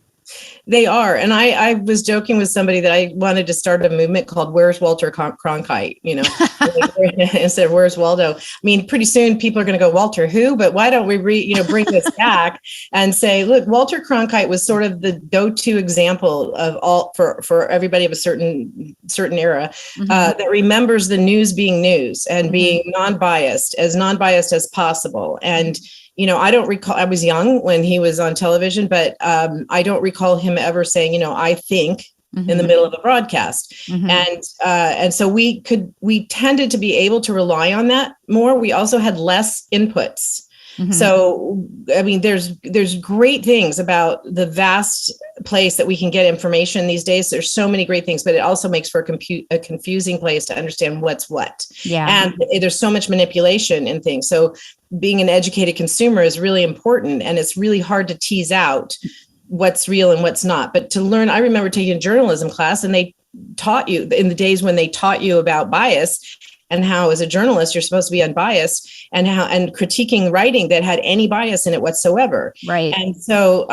They are. And I was joking with somebody that I wanted to start a movement called Where's Walter Cronkite, instead of Where's Waldo? I mean, pretty soon people are going to go, Walter who? But why don't we bring this back and say, look, Walter Cronkite was sort of the go-to example of all for everybody of a certain era that remembers the news being news and being non-biased as possible. And I don't recall, I was young when he was on television, but I don't recall him ever saying, I think in the middle of a broadcast. And so we tended to be able to rely on that more. We also had less inputs. So, I mean, there's great things about the vast place that we can get information these days. There's so many great things, but it also makes for a confusing place to understand what's what. Yeah. And there's so much manipulation in things. So being an educated consumer is really important. And it's really hard to tease out what's real and what's not. But to learn, I remember taking a journalism class and they taught you in the days when they taught you about bias and how as a journalist, you're supposed to be unbiased and critiquing writing that had any bias in it whatsoever. Right. And so,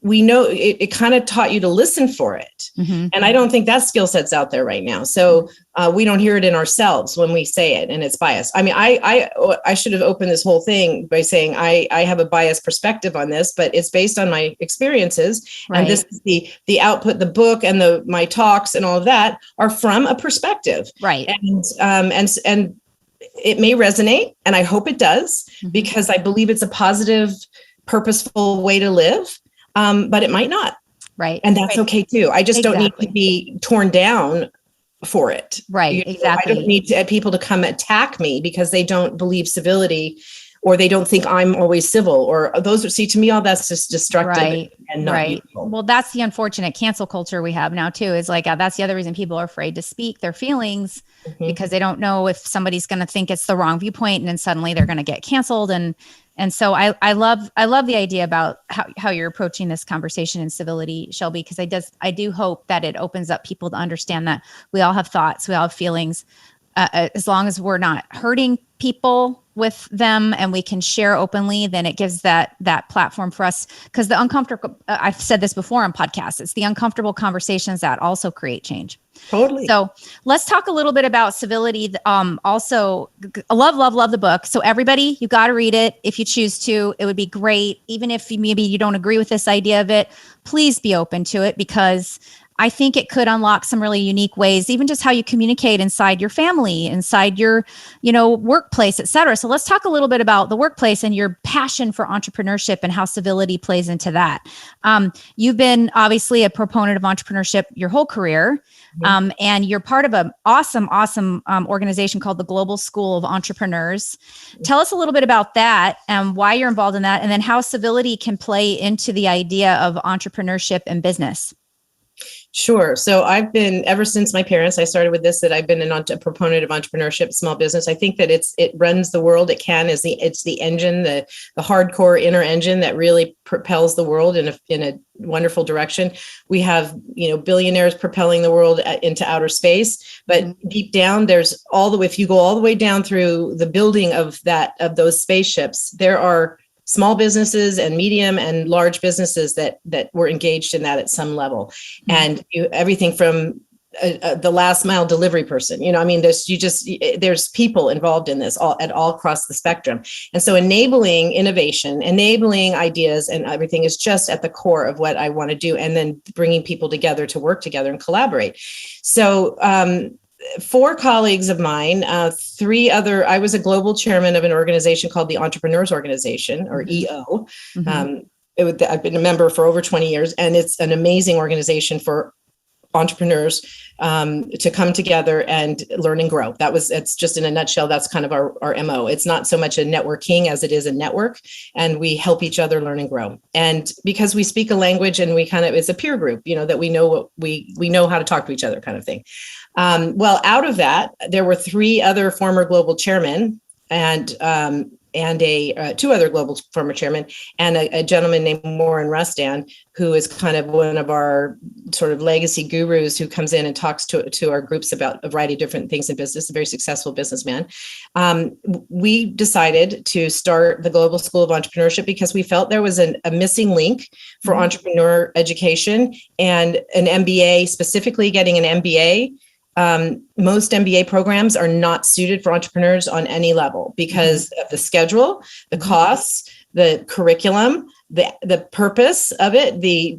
we know it kind of taught you to listen for it. And I don't think that skill set's out there right now. So we don't hear it in ourselves when we say it and it's biased. I mean, I should have opened this whole thing by saying I have a biased perspective on this, but it's based on my experiences. Right. And this is the output, the book and my talks and all of that are from a perspective. Right. And it may resonate, and I hope it does, because I believe it's a positive, purposeful way to live, but it might not. Right. And that's okay too. I just don't need to be torn down for it. Right. Exactly. I don't need people to come attack me because they don't believe civility or they don't think I'm always civil or to me, all that's just destructive and not useful. Well, that's the unfortunate cancel culture we have now too, is like, that's the other reason people are afraid to speak their feelings because they don't know if somebody's going to think it's the wrong viewpoint and then suddenly they're going to get canceled. And so I love the idea about how you're approaching this conversation in civility, Shelby, because I do hope that it opens up people to understand that we all have thoughts, we all have feelings, as long as we're not hurting people with them and we can share openly, then it gives that platform for us. Because the uncomfortable, I've said this before on podcasts, it's the uncomfortable conversations that also create change. Totally. So let's talk a little bit about civility. Also, I love the book. So everybody, you got to read it if you choose to. It would be great. Even if maybe you don't agree with this idea of it, please be open to it because I think it could unlock some really unique ways, even just how you communicate inside your family, inside your, workplace, et cetera. So let's talk a little bit about the workplace and your passion for entrepreneurship and how Civility plays into that. You've been obviously a proponent of entrepreneurship your whole career. And you're part of an awesome organization called the Global School of Entrepreneurs. Tell us a little bit about that and why you're involved in that, and then how Civility can play into the idea of entrepreneurship and business. Sure. So I've been, ever since my parents, I started with this, that I've been a proponent of entrepreneurship, small business. I think that it runs the world. It's the engine, the hardcore inner engine that really propels the world in a wonderful direction. We have, billionaires propelling the world into outer space, but deep down, if you go all the way down through the building of those spaceships, there are small businesses and medium and large businesses that were engaged in that at some level. And everything from the last mile delivery person, there's people involved in this all across the spectrum. And so enabling innovation, enabling ideas and everything is just at the core of what I want to do. And then bringing people together to work together and collaborate. So, 4 colleagues of mine, I was a global chairman of an organization called the Entrepreneurs Organization, or EO. I've been a member for over 20 years, and it's an amazing organization for entrepreneurs to come together and learn and grow. It's just in a nutshell, that's kind of our MO. It's not so much a networking as it is a network, and we help each other learn and grow. And because we speak a language and it's a peer group, that we know we know how to talk to each other kind of thing. Well, out of that, there were 3 other former global chairmen and 2 other global former chairmen and a gentleman named Warren Rustan, who is kind of one of our sort of legacy gurus who comes in and talks to our groups about a variety of different things in business, a very successful businessman. We decided to start the Global School of Entrepreneurship because we felt there was a missing link for entrepreneur education and an MBA, specifically getting an MBA. Most MBA programs are not suited for entrepreneurs on any level because of the schedule, the costs, the curriculum, the purpose of it, the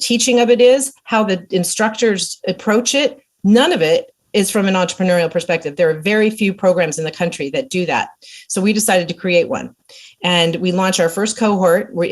teaching of it is, how the instructors approach it. None of it is from an entrepreneurial perspective. There are very few programs in the country that do that. So we decided to create one. And we launched our first cohort where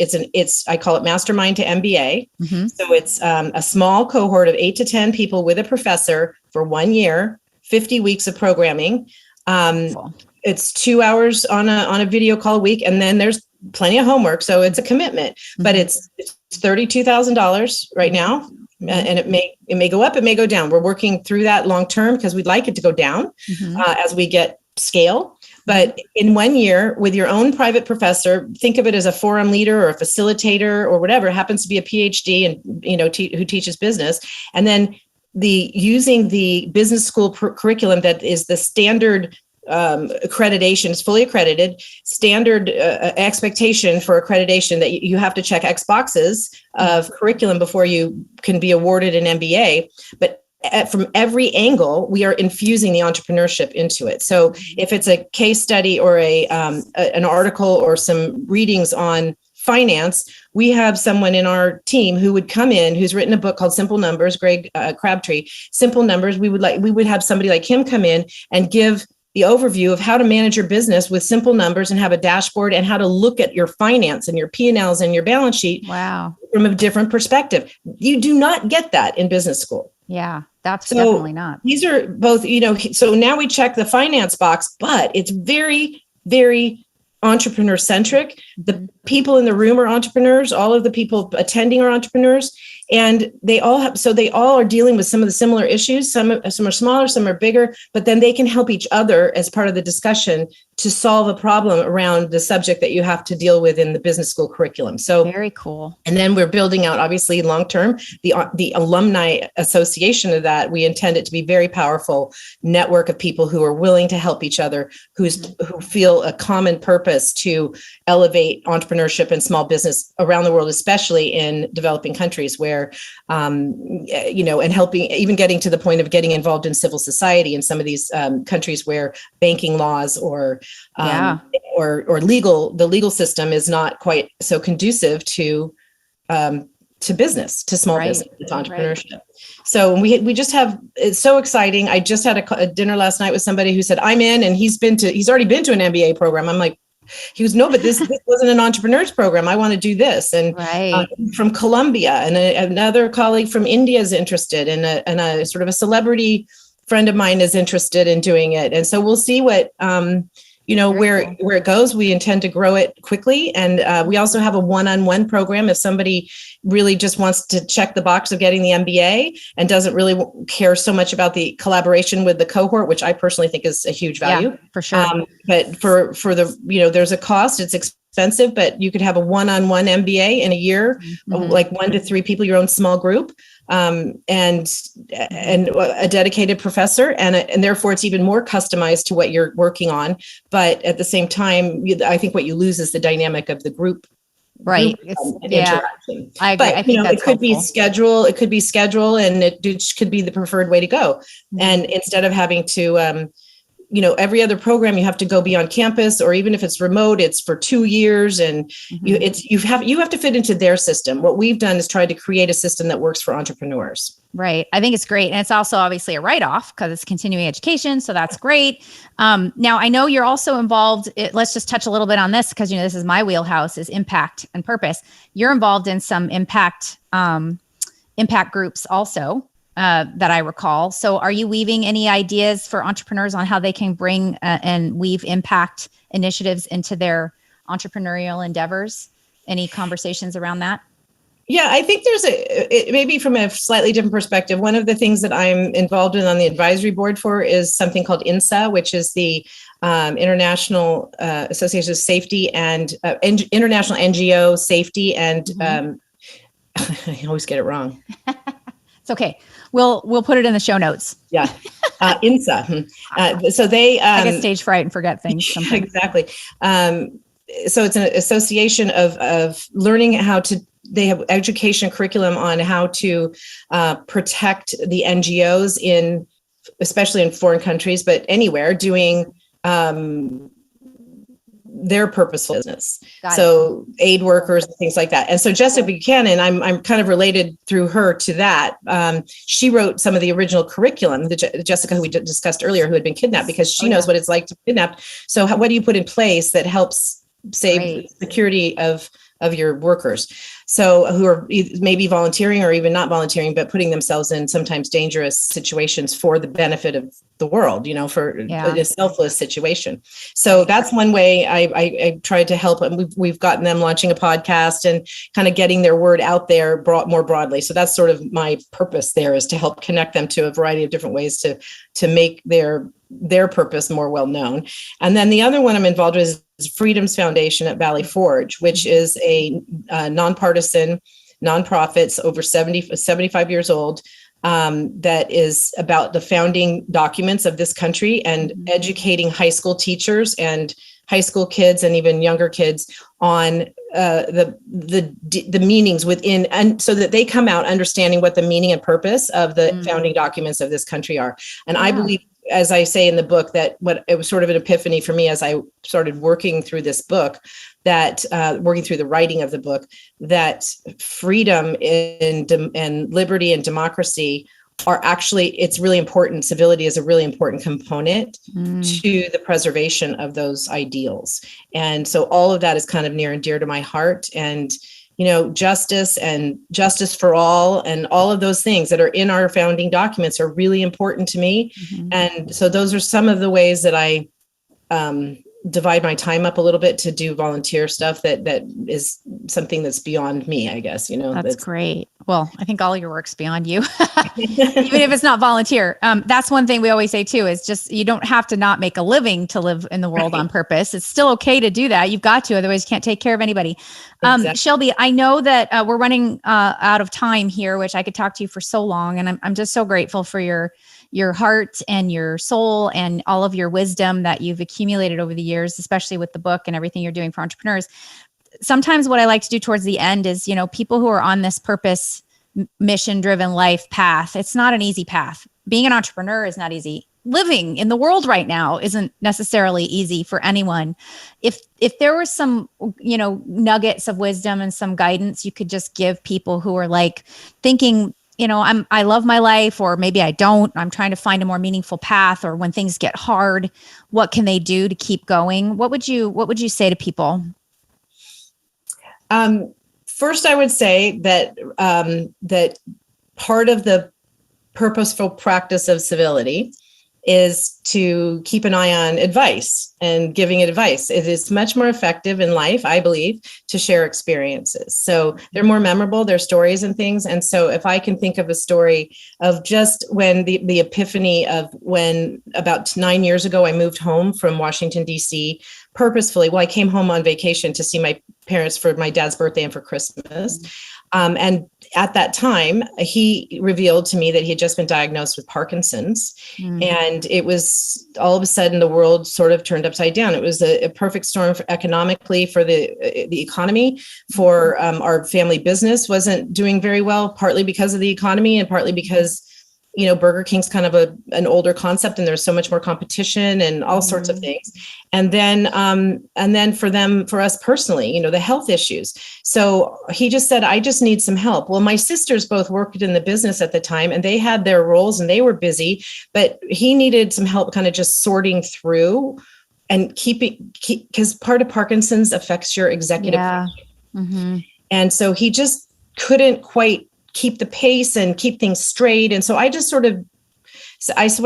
I call it Mastermind to MBA. So it's a small cohort of 8 to 10 people with a professor for 1 year, 50 weeks of programming. It's 2 hours on a video call a week. And then there's plenty of homework. So it's a commitment, but it's $32,000 right now. And it may go up, it may go down. We're working through that long term because we'd like it to go down as we get scale. But in 1 year with your own private professor, think of it as a forum leader or a facilitator or whatever, happens to be a PhD and who teaches business. And then using the business school curriculum that is the standard accreditation, is fully accredited, standard expectation for accreditation that you have to check X boxes of curriculum before you can be awarded an MBA. But from every angle, we are infusing the entrepreneurship into it. So if it's a case study or an article or some readings on finance, we have someone in our team who would come in, who's written a book called Simple Numbers, Greg Crabtree, Simple Numbers. We would have somebody like him come in and give the overview of how to manage your business with simple numbers and have a dashboard and how to look at your finance and your P&Ls and your balance sheet from a different perspective. You do not get that in business school. Yeah, that's definitely not. These are both, so now we check the finance box, but it's very, very entrepreneur centric. The people in the room are entrepreneurs. All of the people attending are entrepreneurs. And they all are dealing with some of the similar issues. Some are smaller, some are bigger, but then they can help each other as part of the discussion to solve a problem around the subject that you have to deal with in the business school curriculum. So very cool. And then we're building out, obviously, long-term, the alumni association of that. We intend it to be very powerful network of people who are willing to help each other, who feel a common purpose to elevate entrepreneurship and small business around the world, especially in developing countries where, and helping, even getting to the point of getting involved in civil society in some of these countries where banking laws or the legal system is not quite so conducive to to business, to small Right. business, to entrepreneurship. So we just have, it's so exciting. I just had a dinner last night with somebody who said, I'm in, and he's already been to an MBA program. I'm like, he goes, no, but this wasn't an entrepreneurs program. I want to do this. And Right. From Colombia, and another colleague from India is interested, and a sort of a celebrity friend of mine is interested in doing it. And so we'll see what, where it goes. We intend to grow it quickly. And we also have a one-on-one program. If somebody really just wants to check the box of getting the MBA and doesn't really care so much about the collaboration with the cohort, which I personally think is a huge value. Yeah, for sure. But for the, there's a cost, it's expensive, but you could have a one-on-one MBA in a year, like 1 to 3 people, your own small group. And a dedicated professor, and therefore it's even more customized to what you're working on. But at the same time, I think what you lose is the dynamic of the group. Right. Interaction. I agree. But, I think that's it could be helpful. it could be schedule, and it could be the preferred way to go. And instead of having to, every other program, you have to go be on campus, or even if it's remote, it's for 2 years, and you have to fit into their system. What we've done is tried to create a system that works for entrepreneurs. Right. I think it's great. And it's also obviously a write-off because it's continuing education. So that's great. Now I know you're also involved. Let's just touch a little bit on this because, this is my wheelhouse, is impact and purpose. You're involved in some impact groups also. That I recall. So are you weaving any ideas for entrepreneurs on how they can bring and weave impact initiatives into their entrepreneurial endeavors? Any conversations around that? Yeah, I think maybe from a slightly different perspective. One of the things that I'm involved in on the advisory board for is something called INSA, which is the International Association of Safety and International NGO Safety and I always get it wrong. It's okay. We'll put it in the show notes. Yeah. INSA. So they, I get stage fright and forget things sometimes. Exactly. So it's an association of learning they have education curriculum on how to protect the NGOs especially in foreign countries, but anywhere, doing their purposeful business. So aid workers and things like that. And so Jessica Buchanan, I'm kind of related through her to that. She wrote some of the original curriculum, Jessica, who we discussed earlier, who had been kidnapped, because she knows what it's like to be kidnapped. So what do you put in place that helps save the security of your workers? So who are maybe volunteering or even not volunteering, but putting themselves in sometimes dangerous situations for the benefit of the world, for a selfless situation. So that's one way I tried to help. And we've gotten them launching a podcast and kind of getting their word out there more broadly. So that's sort of my purpose there, is to help connect them to a variety of different ways to make their purpose more well known. And then the other one I'm involved with is Freedom's Foundation at Valley Forge, which is a nonpartisan nonprofit, over 75 years old, that is about the founding documents of this country and educating high school teachers and high school kids and even younger kids on the meanings within, and so that they come out understanding what the meaning and purpose of the founding documents of this country are. And I believe, as I say in the book, that it was sort of an epiphany for me as I started working through this book, that working through the writing of the book, that freedom and liberty and democracy are actually, it's really important. Civility is a really important component to the preservation of those ideals. And so all of that is kind of near and dear to my heart. And justice and justice for all and all of those things that are in our founding documents are really important to me. And so those are some of the ways that I divide my time up a little bit to do volunteer stuff that is something that's beyond me, I guess. That's great. Well, I think all your work's beyond you, even if it's not volunteer. That's one thing we always say too, is just, you don't have to not make a living to live in the world on purpose. It's still okay to do that. You've got to, otherwise you can't take care of anybody. Exactly. Shelby, I know that we're running out of time here, which I could talk to you for so long. And I'm just so grateful for your heart and your soul and all of your wisdom that you've accumulated over the years, especially with the book and everything you're doing for entrepreneurs. Sometimes what I like to do towards the end is, people who are on this purpose, mission-driven life path, it's not an easy path. Being an entrepreneur is not easy. living in the world right now isn't necessarily easy for anyone. If there were some, nuggets of wisdom and some guidance you could just give people who are like thinking, I love my life, or maybe I don't, I'm trying to find a more meaningful path, or when things get hard, what can they do to keep going? What would you say to people? First, I would say that that part of the purposeful practice of civility is to keep an eye on advice and giving advice. It is much more effective in life, I believe, to share experiences. So they're more memorable, they're stories and things. And so if I can think of a story of just when the epiphany of when about 9 years ago, I moved home from Washington, D.C. purposefully. Well, I came home on vacation to see my parents for my dad's birthday and for Christmas. And at that time, he revealed to me that he had just been diagnosed with Parkinson's. And it was all of a sudden the world sort of turned upside down. It was a perfect storm economically for the economy, for our family business wasn't doing very well, partly because of the economy and partly because Burger King's kind of an older concept, and there's so much more competition and all sorts of things. And then for us personally, the health issues. So he just said, I just need some help. Well, my sisters both worked in the business at the time, and they had their roles and they were busy, but he needed some help kind of just sorting through and because part of Parkinson's affects your executive function. And so he just couldn't quite keep the pace and keep things straight. And so I just what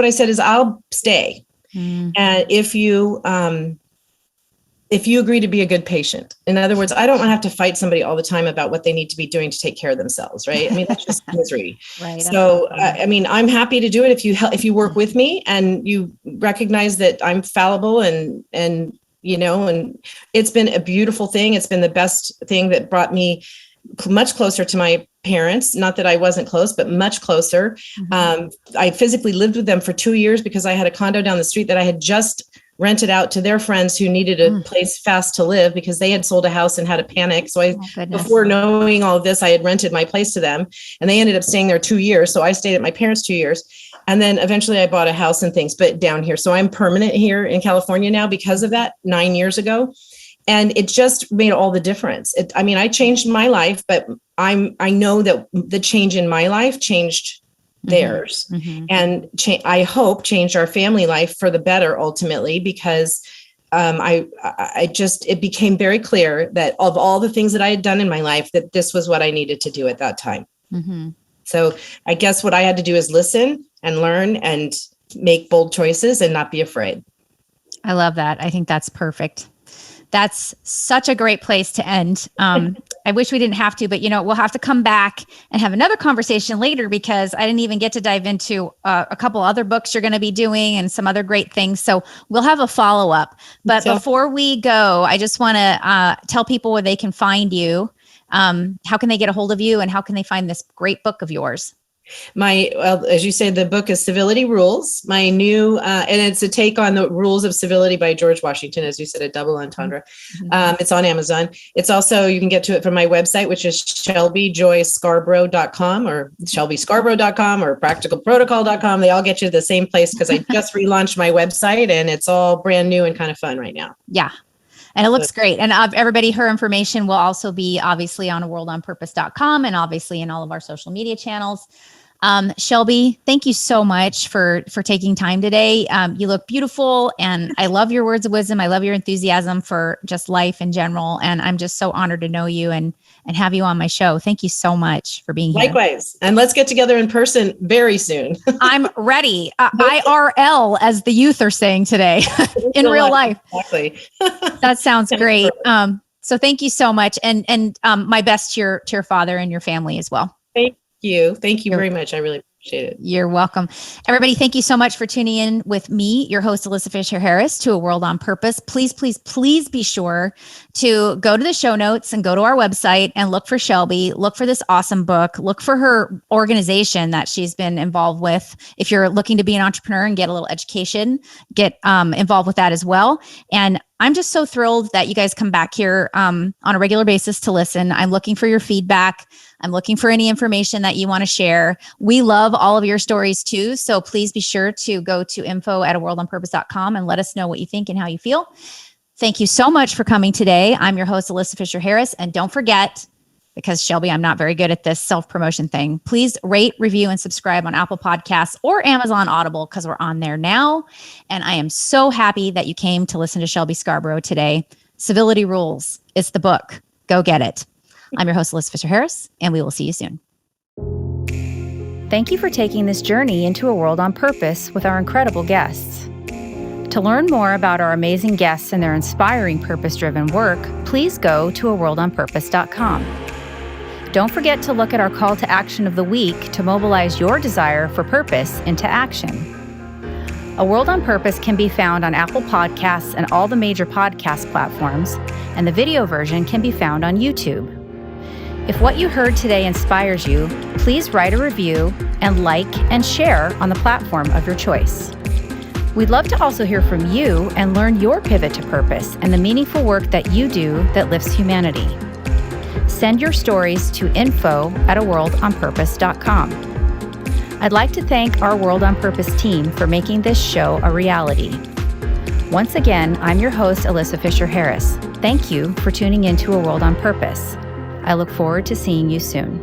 I said is, I'll stay. And if you agree to be a good patient, in other words, I don't want to have to fight somebody all the time about what they need to be doing to take care of themselves. Right. I mean, that's just misery. Right. So, I'm happy to do it if you work with me and you recognize that I'm fallible and it's been a beautiful thing. It's been the best thing that brought me much closer to my parents. Not that I wasn't close, but much closer. I physically lived with them for 2 years because I had a condo down the street that I had just rented out to their friends who needed a place fast to live because they had sold a house and had a panic. So before knowing all of this, I had rented my place to them, and they ended up staying there 2 years. So I stayed at my parents' 2 years. And then eventually I bought a house and things, but down here. So I'm permanent here in California now because of that 9 years ago. And it just made all the difference. I changed my life, but I know that the change in my life changed theirs, and I hope changed our family life for the better ultimately, because it became very clear that of all the things that I had done in my life, that this was what I needed to do at that time. So I guess what I had to do is listen and learn and make bold choices and not be afraid. I love that. I think that's perfect. That's such a great place to end. I wish we didn't have to, but we'll have to come back and have another conversation later, because I didn't even get to dive into a couple other books you're going to be doing and some other great things. So we'll have a follow-up. But before we go, I just want to tell people where they can find you. How can they get a hold of you, and how can they find this great book of yours? As you say, the book is Civility Rules, my new, and it's a take on the rules of civility by George Washington, as you said, a double entendre. It's on Amazon. It's also, you can get to it from my website, which is ShelbyJoyScarbrough.com or ShelbyScarbrough.com or PracticalProtocol.com. They all get you to the same place because I just relaunched my website and it's all brand new and kind of fun right now. Yeah. And it looks great. And everybody, her information will also be obviously on aworldonpurpose.com and obviously in all of our social media channels. Shelby, thank you so much for taking time today. You look beautiful, and I love your words of wisdom. I love your enthusiasm for just life in general. And I'm just so honored to know you and have you on my show. Thank you so much for being here. Likewise. And let's get together in person very soon. I'm ready. IRL, as the youth are saying today, in real life. Exactly. That sounds great. So thank you so much. And my best to your father and your family as well. Thank you very much. I really appreciate it. You're welcome. Everybody, thank you so much for tuning in with me, your host, Alyssa Fisher Harris, to A World on Purpose. Please, please, please be sure to go to the show notes and go to our website and look for Shelby, look for this awesome book, look for her organization that she's been involved with. If you're looking to be an entrepreneur and get a little education, get involved with that as well. And I'm just so thrilled that you guys come back here on a regular basis to listen. I'm looking for your feedback. I'm looking for any information that you want to share. We love all of your stories too. So please be sure to go to info@aworldonpurpose.com and let us know what you think and how you feel. Thank you so much for coming today. I'm your host, Alyssa Fisher Harris. And don't forget, because Shelby, I'm not very good at this self-promotion thing, please rate, review, and subscribe on Apple Podcasts or Amazon Audible, because we're on there now. And I am so happy that you came to listen to Shelby Scarborough today. Civility Rules. It's the book. Go get it. I'm your host, Alyssa Fisher Harris, and we will see you soon. Thank you for taking this journey into a world on purpose with our incredible guests. To learn more about our amazing guests and their inspiring purpose-driven work, please go to aworldonpurpose.com. Don't forget to look at our call to action of the week to mobilize your desire for purpose into action. A World on Purpose can be found on Apple Podcasts and all the major podcast platforms, and the video version can be found on YouTube. If what you heard today inspires you, please write a review and like and share on the platform of your choice. We'd love to also hear from you and learn your pivot to purpose and the meaningful work that you do that lifts humanity. Send your stories to info@aworldonpurpose.com. I'd like to thank our World on Purpose team for making this show a reality. Once again, I'm your host, Alyssa Fisher Harris. Thank you for tuning in to A World on Purpose. I look forward to seeing you soon.